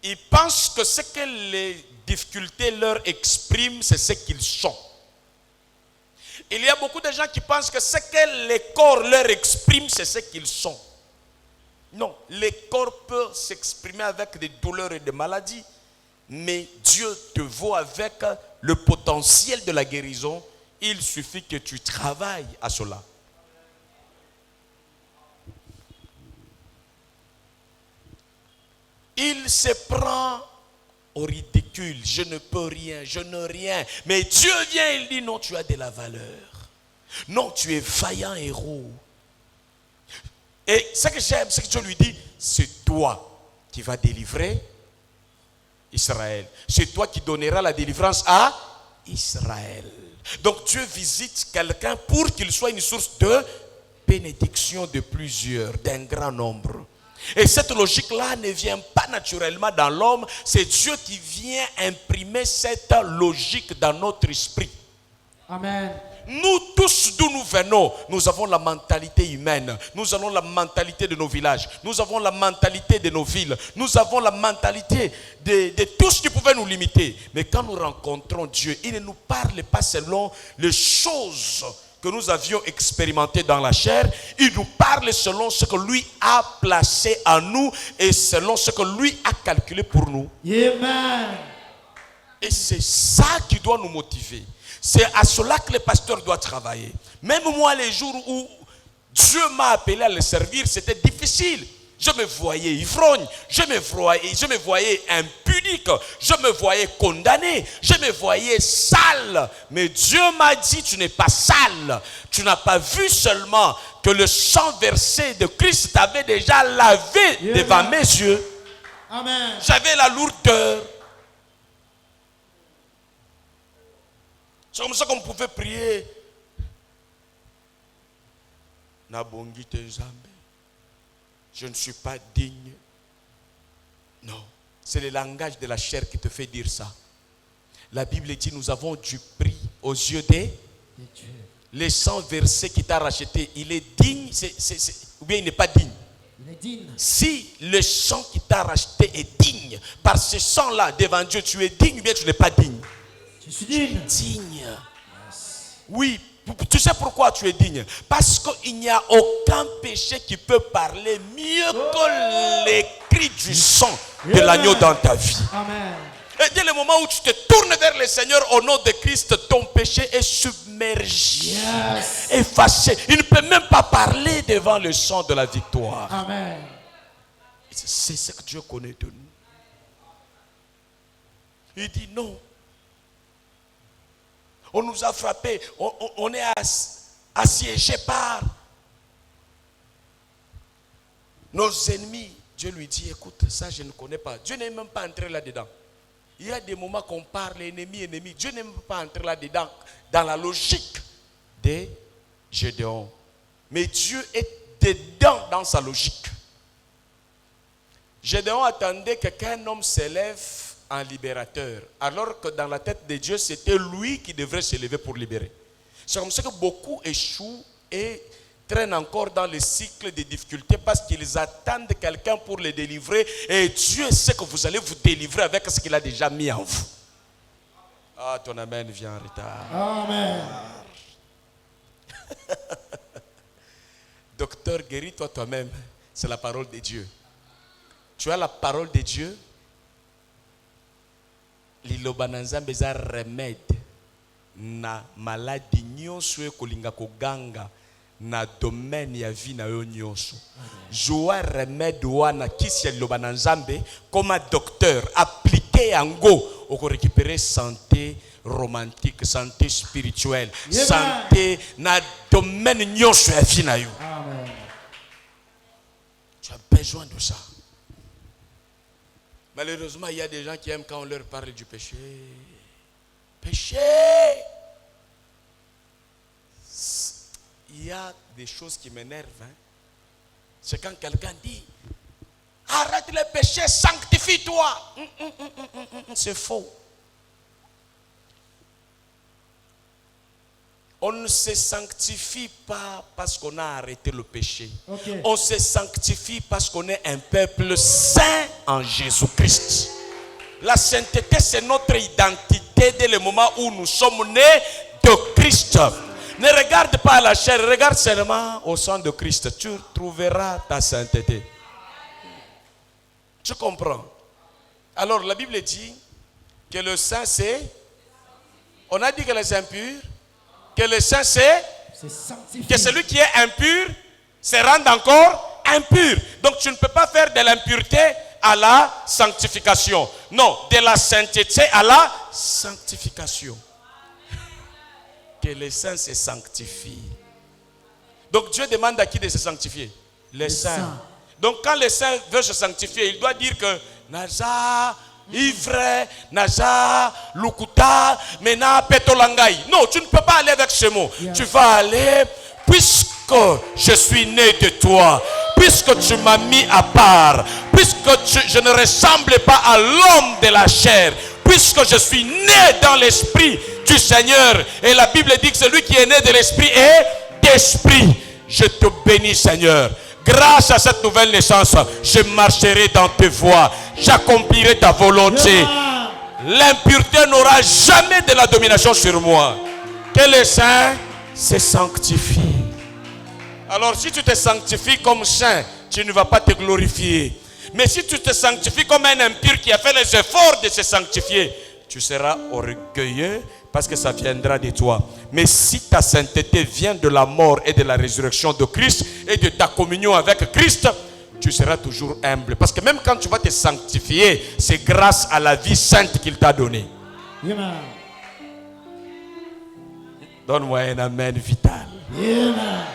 Ils pensent que ce que les difficultés leur expriment, c'est ce qu'ils sont. Il y a beaucoup de gens qui pensent que ce que les corps leur expriment, c'est ce qu'ils sont. Non, les corps peuvent s'exprimer avec des douleurs et des maladies, mais Dieu te voit avec le potentiel de la guérison. Il suffit que tu travailles à cela. Il se prend au ridicule. Je ne peux rien, je ne rien. Mais Dieu vient et il dit non, tu as de la valeur. Non, tu es vaillant héros. Et ce que j'aime, c'est que Dieu lui dit, c'est toi qui vas délivrer Israël. C'est toi qui donneras la délivrance à Israël. Donc Dieu visite quelqu'un pour qu'il soit une source de bénédiction de plusieurs, d'un grand nombre. Et cette logique-là ne vient pas naturellement dans l'homme, c'est Dieu qui vient imprimer cette logique dans notre esprit. Amen. Nous tous d'où nous venons, nous avons la mentalité humaine, nous avons la mentalité de nos villages, nous avons la mentalité de nos villes, nous avons la mentalité de tout ce qui pouvait nous limiter. Mais quand nous rencontrons Dieu, il ne nous parle pas selon les choses que nous avions expérimentées dans la chair, il nous parle selon ce que lui a placé en nous et selon ce que lui a calculé pour nous. Amen. Et c'est ça qui doit nous motiver. C'est à cela que le pasteur doit travailler. Même moi, les jours où Dieu m'a appelé à le servir, c'était difficile. Je me voyais ivrogne, je me voyais impudique, je me voyais condamné, je me voyais sale. Mais Dieu m'a dit, tu n'es pas sale. Tu n'as pas vu seulement que le sang versé de Christ t'avait déjà lavé devant mes yeux. Amen. J'avais la lourdeur. C'est comme ça qu'on pouvait prier. Nabongi te Nzambe. Je ne suis pas digne. Non, c'est le langage de la chair qui te fait dire ça. La Bible dit, nous avons du prix aux yeux des Dieu. Le sang versé qui t'a racheté, il est digne, ou bien il n'est pas digne? Il est digne. Si le sang qui t'a racheté est digne, par ce sang-là, devant Dieu, tu es digne ou bien tu n'es pas digne? Je suis digne. Digne. Yes. Oui. Tu sais pourquoi tu es digne? Parce qu'il n'y a aucun péché qui peut parler mieux que les cris du sang de l'agneau dans ta vie. Amen. Et dès le moment où tu te tournes vers le Seigneur au nom de Christ, ton péché est submergé, effacé. Il ne peut même pas parler devant le sang de la victoire. Amen. C'est ce que Dieu connaît de nous. Il dit non. On nous a frappés, on est assiégés par nos ennemis. Dieu lui dit, écoute, ça je ne connais pas. Dieu n'est même pas entré là-dedans. Il y a des moments qu'on parle ennemi. Dieu n'est même pas entré là-dedans dans la logique de Gédéon. Mais Dieu est dedans dans sa logique. Gédéon attendait qu'un homme s'élève en libérateur, alors que dans la tête de Dieu, c'était lui qui devrait se lever pour libérer. C'est comme ça que beaucoup échouent et traînent encore dans le cycle des difficultés parce qu'ils attendent quelqu'un pour les délivrer et Dieu sait que vous allez vous délivrer avec ce qu'il a déjà mis en vous. Ah, ton amen vient en retard. Amen. Docteur, guéris-toi toi-même. C'est la parole de Dieu. Tu as la parole de Dieu. Liloba na Nzambe eza remède na maladie nyonso ekolinga koganga na domaine ya vie na yo nyonso. Joa remède wana kisi ya liloba na Nzambe comme docteur appliqué yango oko récupérer santé romantique, santé spirituelle, santé na domaine nyonso ya vie na yo. Amen. Tu as besoin de ça. Malheureusement, il y a des gens qui aiment quand on leur parle du péché. Péché. Il y a des choses qui m'énervent. Hein. C'est quand quelqu'un dit, arrête le péché, sanctifie-toi. C'est faux. On ne se sanctifie pas parce qu'on a arrêté le péché. Okay. On se sanctifie parce qu'on est un peuple saint en Jésus-Christ. La sainteté, c'est notre identité dès le moment où nous sommes nés de Christ. Ne regarde pas la chair, regarde seulement au sang de Christ. Tu trouveras ta sainteté. Tu comprends? Alors la Bible dit que le saint c'est... On a dit que les impurs... Que le saint c'est que celui qui est impur se rende encore impur. Donc tu ne peux pas faire de l'impureté à la sanctification. Non, de la sainteté à la sanctification. Que le saint se sanctifie. Donc Dieu demande à qui de se sanctifier? Les saints. Donc quand le saint veut se sanctifier, il doit dire que Naza, ivre, naza, lukuta, mena, petolangai. Non, tu ne peux pas aller avec ce mot. Tu vas aller, puisque je suis né de toi, puisque tu m'as mis à part, puisque je ne ressemble pas à l'homme de la chair, puisque je suis né dans l'esprit du Seigneur. Et la Bible dit que celui qui est né de l'esprit est d'esprit. Je te bénis, Seigneur. Grâce à cette nouvelle naissance, je marcherai dans tes voies. J'accomplirai ta volonté. L'impureté n'aura jamais de la domination sur moi. Que les saints se sanctifient. Alors si tu te sanctifies comme saint, tu ne vas pas te glorifier. Mais si tu te sanctifies comme un impur qui a fait les efforts de se sanctifier, tu seras orgueilleux parce que ça viendra de toi. Mais si ta sainteté vient de la mort et de la résurrection de Christ et de ta communion avec Christ, tu seras toujours humble. Parce que même quand tu vas te sanctifier, c'est grâce à la vie sainte qu'il t'a donnée. Amen. Donne-moi un amen vital. Amen.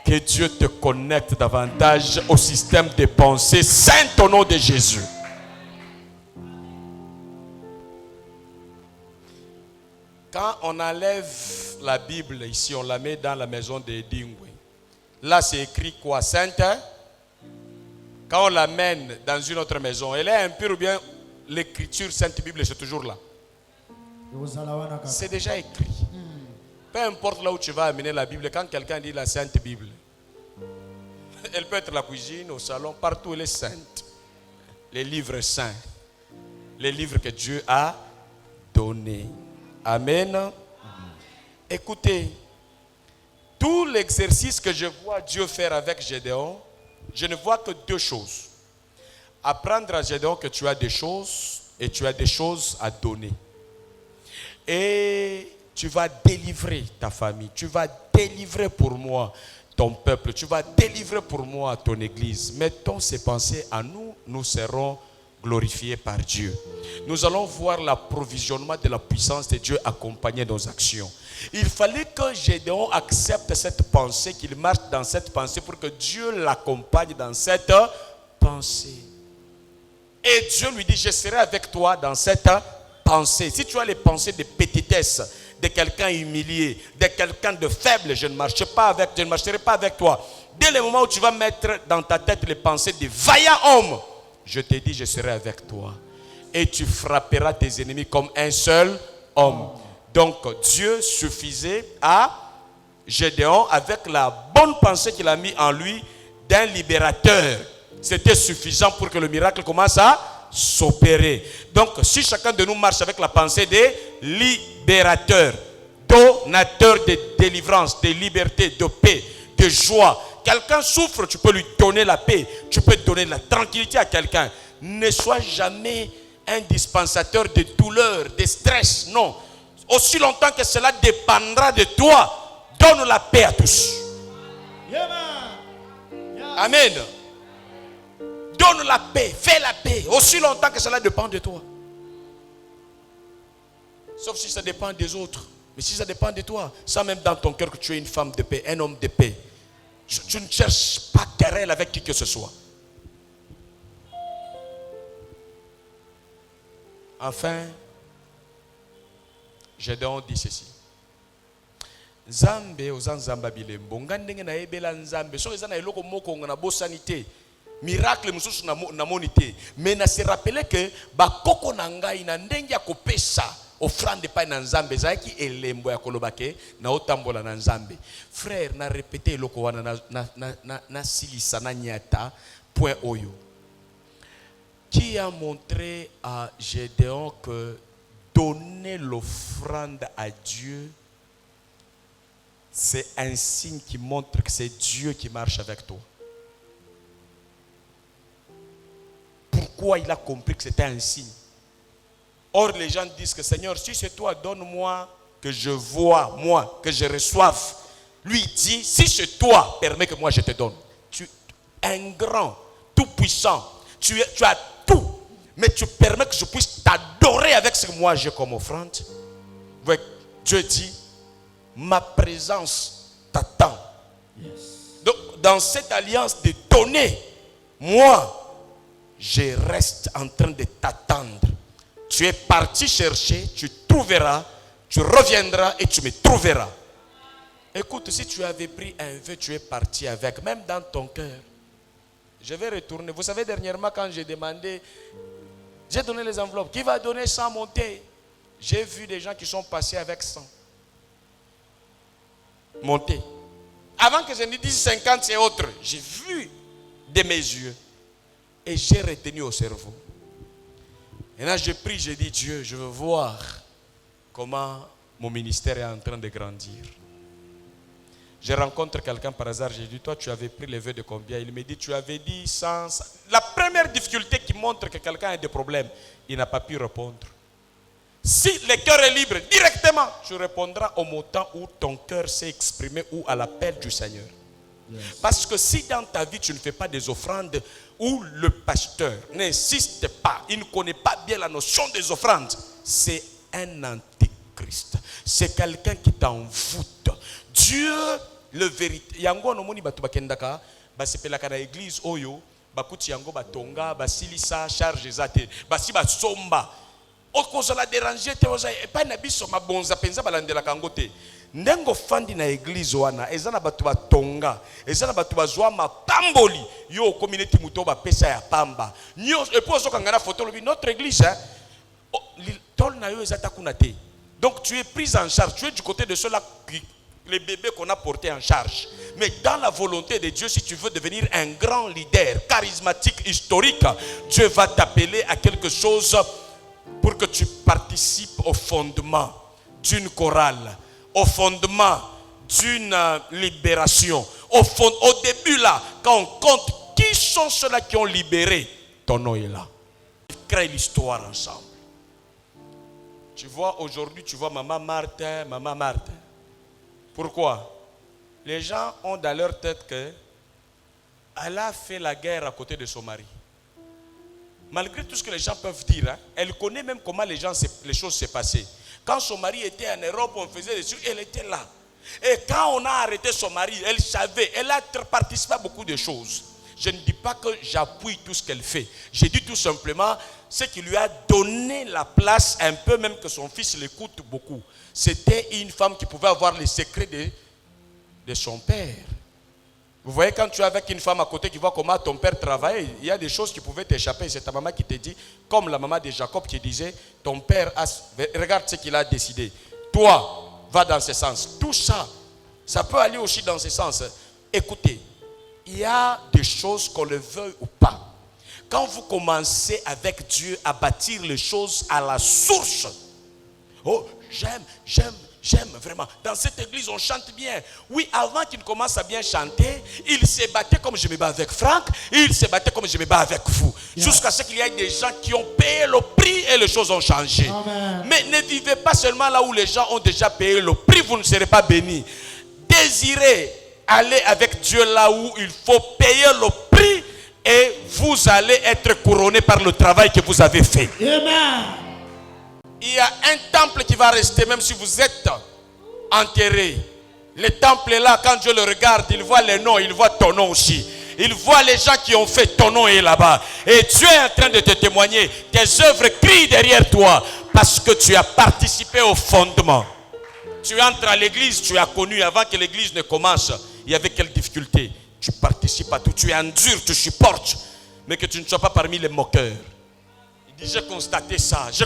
Que Dieu te connecte davantage au système de pensée sainte au nom de Jésus. Quand on enlève la Bible ici, on la met dans la maison de Dingwe. Là, c'est écrit quoi? Sainte. Quand on l'amène dans une autre maison, elle est impure ou bien l'écriture Sainte Bible, c'est toujours là? C'est déjà écrit. Peu importe là où tu vas amener la Bible, quand quelqu'un dit la Sainte Bible, elle peut être la cuisine, au salon, partout elle est sainte. Les livres saints, les livres que Dieu a donnés. Amen. Écoutez, tout l'exercice que je vois Dieu faire avec Gédéon, je ne vois que deux choses. Apprendre à Gédéon que tu as des choses et tu as des choses à donner. Et tu vas délivrer ta famille, tu vas délivrer pour moi ton peuple, tu vas délivrer pour moi ton église. Mettons ces pensées à nous, nous serons glorifiés par Dieu. Nous allons voir l'approvisionnement de la puissance de Dieu accompagner nos actions. Il fallait que Gédéon accepte cette pensée, qu'il marche dans cette pensée pour que Dieu l'accompagne dans cette pensée. Et Dieu lui dit, je serai avec toi dans cette pensée. Si tu as les pensées de petitesse, de quelqu'un humilié, de quelqu'un de faible, je ne marcherai pas avec toi. Dès le moment où tu vas mettre dans ta tête les pensées de vaillant homme, je te dis, je serai avec toi. Et tu frapperas tes ennemis comme un seul homme. Donc Dieu suffisait à Gédéon avec la bonne pensée qu'il a mis en lui d'un libérateur. C'était suffisant pour que le miracle commence à s'opérer. Donc si chacun de nous marche avec la pensée des libérateurs, donateurs de délivrance, de liberté, de paix, de joie. Quelqu'un souffre, tu peux lui donner la paix, tu peux donner la tranquillité à quelqu'un. Ne sois jamais un dispensateur de douleur, de stress, non. Aussi longtemps que cela dépendra de toi, donne la paix à tous. Amen. Donne la paix, fais la paix, aussi longtemps que cela dépend de toi. Sauf si ça dépend des autres. Mais si ça dépend de toi, ça même dans ton cœur que tu es une femme de paix, un homme de paix. Tu ne cherches pas querelle avec qui que ce soit. Enfin, Gédéon dit ceci. Nzambe oza nzamba bilembo ngandenge na ebela nzambe so eza na eloko moko na bosanité miracle mususu na monité mais na se rappeler que bakoko na ngai na ndenge ya kopesa offrande pa na nzambe zaki elembo ya kolobake na otambola na nzambe. Frère, na répéter eloko wana na silisa na nyata point oyo. Qui a montré à Gédéon que donner l'offrande à Dieu, c'est un signe qui montre que c'est Dieu qui marche avec toi. Pourquoi il a compris que c'était un signe? Or, les gens disent que Seigneur, si c'est toi, donne-moi que je vois, moi, que je reçoive. Lui dit, si c'est toi, permets que moi je te donne. Tu es un grand, tout puissant. Tu as tout. Mais tu permets que je puisse t'adorer avec ce que moi j'ai comme offrande. Dieu dit, ma présence t'attend. Yes. Donc, dans cette alliance de donner, moi, je reste en train de t'attendre. Tu es parti chercher, tu trouveras, tu reviendras et tu me trouveras. Écoute, si tu avais pris un vœu, tu es parti avec, même dans ton cœur. Je vais retourner. Vous savez, dernièrement, quand j'ai demandé, j'ai donné les enveloppes. Qui va donner 100 montées? J'ai vu des gens qui sont passés avec 100 montées. Avant que je ne dise 50 et autres, j'ai vu de mes yeux et j'ai retenu au cerveau. Et là, j'ai pris, j'ai dit, Dieu, je veux voir comment mon ministère est en train de grandir. Je rencontre quelqu'un par hasard, j'ai dit, toi, tu avais pris les vœux de combien? Il me dit, tu avais dit 100. La première difficulté qui montre que quelqu'un a des problèmes, il n'a pas pu répondre. Si le cœur est libre, directement, tu répondras au moment où ton cœur s'est exprimé ou à l'appel du Seigneur. Parce que si dans ta vie tu ne fais pas des offrandes, ou le pasteur n'insiste pas, il ne connaît pas bien la notion des offrandes, c'est un antichrist. C'est quelqu'un qui t'envoûte. Dieu, le vérité. Yango no moni batu bakendaka, basepelaka na église oyo, bakuti yango batonga, basilisa charge zate, basi basomba. Okozala déranger te oza pas na biso mabonza penza balandela kango te. Ndengo fandi na église wana ezana batu batonga ezana batu bazwa mapamboli yo community muto ba pesa ya pamba nyo epozo kangana photo lobi notre église tol na yo ezata kuna te. Donc tu es pris en charge, tu es du côté de ceux-là les bébés qu'on a portés en charge. Mais dans la volonté de Dieu, si tu veux devenir un grand leader charismatique historique, Dieu va t'appeler à quelque chose pour que tu participes au fondement d'une chorale, au fondement d'une libération. Au début là, quand on compte qui sont ceux-là qui ont libéré, ton nom est là. Ils créent l'histoire ensemble. Tu vois, aujourd'hui, tu vois Maman Marthe. Pourquoi? Les gens ont dans leur tête qu'elle a fait la guerre à côté de son mari. Malgré tout ce que les gens peuvent dire, hein, elle connaît même comment les choses s'est passées. Quand son mari était en Europe, on faisait des trucs, elle était là. Et quand on a arrêté son mari, elle savait, elle a participé à beaucoup de choses. Je ne dis pas que j'appuie tout ce qu'elle fait. Je dis tout simplement ce qui lui a donné la place, un peu même que son fils l'écoute beaucoup. C'était une femme qui pouvait avoir les secrets de son père. Vous voyez, quand tu es avec une femme à côté qui voit comment ton père travaille, il y a des choses qui pouvaient t'échapper. C'est ta maman qui te dit, comme la maman de Jacob qui disait, ton père, regarde ce qu'il a décidé. Toi, va dans ce sens. Tout ça, ça peut aller aussi dans ce sens. Écoutez, il y a des choses qu'on le veuille ou pas. Quand vous commencez avec Dieu à bâtir les choses à la source, oh, j'aime vraiment. Dans cette église, on chante bien. Oui, avant qu'il commence à bien chanter, il se battait comme je me bats avec Franck, il se battait comme je me bats avec vous. Yeah. Jusqu'à ce qu'il y ait des gens qui ont payé le prix et les choses ont changé. Amen. Mais ne vivez pas seulement là où les gens ont déjà payé le prix, vous ne serez pas bénis. Désirez aller avec Dieu là où il faut payer le prix et vous allez être couronné par le travail que vous avez fait. Amen. Il y a un temple qui va rester même si vous êtes enterré. Le temple est là, quand Dieu le regarde, il voit les noms, il voit ton nom aussi. Il voit les gens qui ont fait, ton nom est là-bas. Et Dieu est en train de te témoigner. Tes œuvres crient derrière toi parce que tu as participé au fondement. Tu entres à l'église, tu as connu avant que l'église ne commence, il y avait quelle difficulté? Tu participes à tout, tu endures, tu supportes, mais que tu ne sois pas parmi les moqueurs. Il dit, j'ai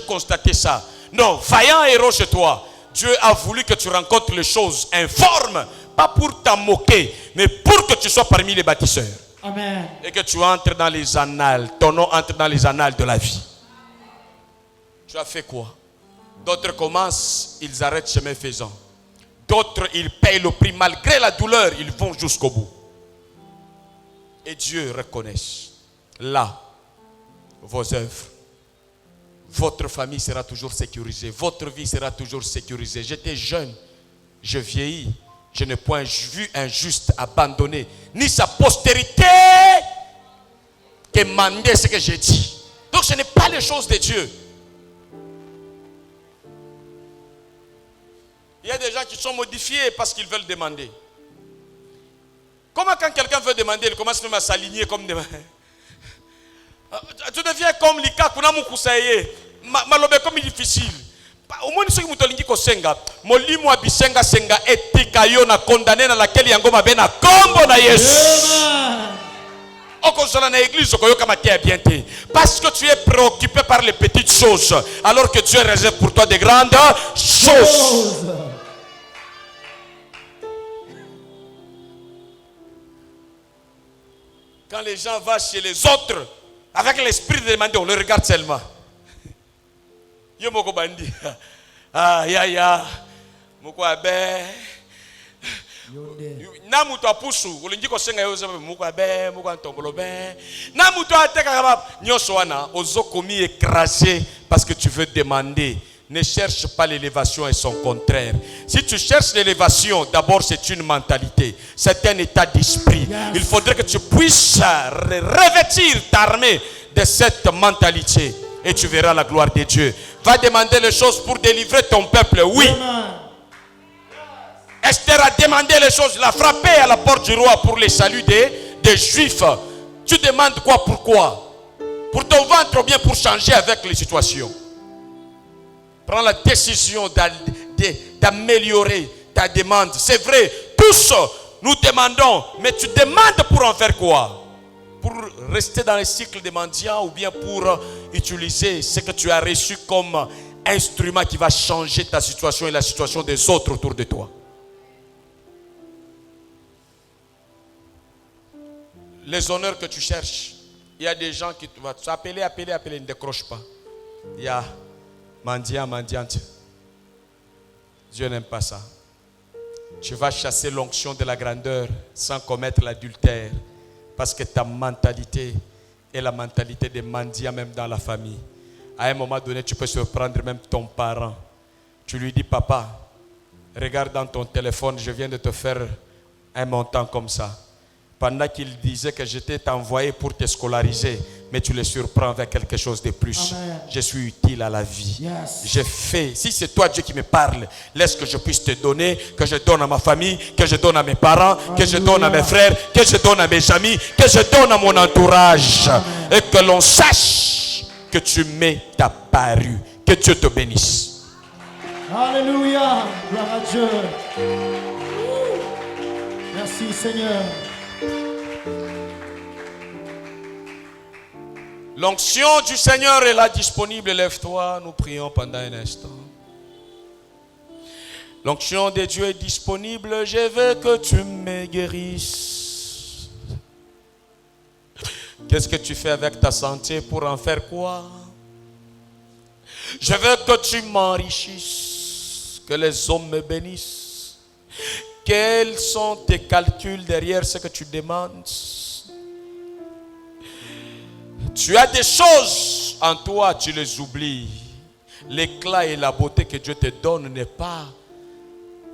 constaté ça. Non, vaillant héros chez toi. Dieu a voulu que tu rencontres les choses informes, pas pour t'en moquer, mais pour que tu sois parmi les bâtisseurs. Amen. Et que tu entres dans les annales, ton nom entre dans les annales de la vie. Tu as fait quoi? D'autres commencent, ils arrêtent chemin faisant. D'autres, ils payent le prix malgré la douleur, ils vont jusqu'au bout. Et Dieu reconnaît là vos œuvres. Votre famille sera toujours sécurisée. Votre vie sera toujours sécurisée. J'étais jeune, je vieillis. Je n'ai point vu un juste abandonné, ni sa postérité demander ce que j'ai dit. Donc ce n'est pas les choses de Dieu. Il y a des gens qui sont modifiés parce qu'ils veulent demander. Comment quand quelqu'un veut demander, il commence même à s'aligner comme des... Tu deviens comme Lika, malobe comme difficile. Au moins ce qui mutolingi ko senga, molimo abisenga senga etika yo na condamné na laquelle yango mabe na kombo na Yesu. Okozala na église okoyoka matia bien te. Parce que tu es préoccupé par les petites choses, alors que Dieu réserve pour toi de grandes choses. Quand les gens vont chez les autres, avec l'esprit de demander, on le regarde seulement. Yo moko bandi. Ah, ya. Moko abe. Na muto apusu, olingi ko senga yo zama moko abe, moko antombolo be. Na muto ateka kaba nyoso wana ozo komi écrasé parce que tu veux demander. Ne cherche pas l'élévation et son contraire. Si tu cherches l'élévation, d'abord c'est une mentalité, c'est un état d'esprit. Yes. Il faudrait que tu puisses revêtir, t'armer de cette mentalité et tu verras la gloire de Dieu. Va demander les choses pour délivrer ton peuple, oui. Amen. Esther a demandé les choses, il a frappé à la porte du roi pour le salut des Juifs. Tu demandes quoi, pourquoi? Pour ton ventre ou bien pour changer avec les situations? Prends la décision d'améliorer ta demande. C'est vrai, tous nous demandons, mais tu demandes pour en faire quoi? Pour rester dans le cycle des mendiants ou bien pour utiliser ce que tu as reçu comme instrument qui va changer ta situation et la situation des autres autour de toi? Les honneurs que tu cherches, il y a des gens qui vont t'appeler, ne décroche pas. Il y a mendiant, mendiante. Dieu n'aime pas ça. Tu vas chasser l'onction de la grandeur sans commettre l'adultère. Parce que ta mentalité est la mentalité des mendiants même dans la famille. À un moment donné, tu peux surprendre même ton parent. Tu lui dis, papa, regarde dans ton téléphone, je viens de te faire un montant comme ça. Pendant qu'il disait que j'étais envoyé pour te scolariser, mais tu le surprends avec quelque chose de plus. Amen. Je suis utile à la vie. Yes. J'ai fait, si c'est toi Dieu qui me parle, laisse que je puisse te donner, que je donne à ma famille, que je donne à mes parents, que je donne à mes frères, que je donne à mes amis, que je donne à mon entourage. Amen. Et que l'on sache que tu m'es apparu. Que Dieu te bénisse. Alléluia. Gloire à Dieu. Merci Seigneur. L'onction du Seigneur est là disponible. Lève-toi, nous prions pendant un instant. L'onction de Dieu est disponible. Je veux que tu me guérisses. Qu'est-ce que tu fais avec ta santé pour en faire quoi? Je veux que tu m'enrichisses. Que les hommes me bénissent. Quels sont tes calculs derrière ce que tu demandes? Tu as des choses en toi, tu les oublies. L'éclat et la beauté que Dieu te donne n'est pas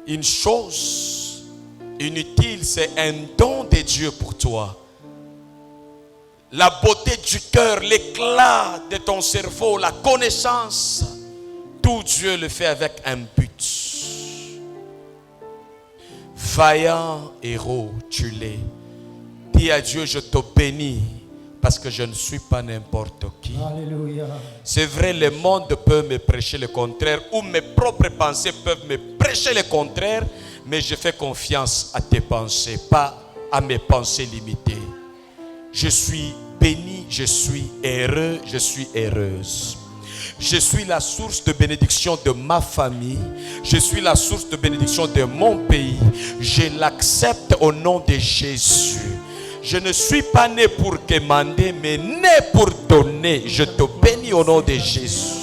une chose inutile, c'est un don de Dieu pour toi. La beauté du cœur, l'éclat de ton cerveau, la connaissance, tout Dieu le fait avec un but. Vaillant héros, tu l'es. Dis à Dieu, je te bénis. Parce que je ne suis pas n'importe qui. Alléluia. C'est vrai, le monde peut me prêcher le contraire, ou mes propres pensées peuvent me prêcher le contraire, mais je fais confiance à tes pensées, pas à mes pensées limitées. Je suis béni, je suis heureux, je suis heureuse. Je suis la source de bénédiction de ma famille. Je suis la source de bénédiction de mon pays. Je l'accepte au nom de Jésus. Je ne suis pas né pour commander, mais né pour donner. Je te bénis au nom de Jésus.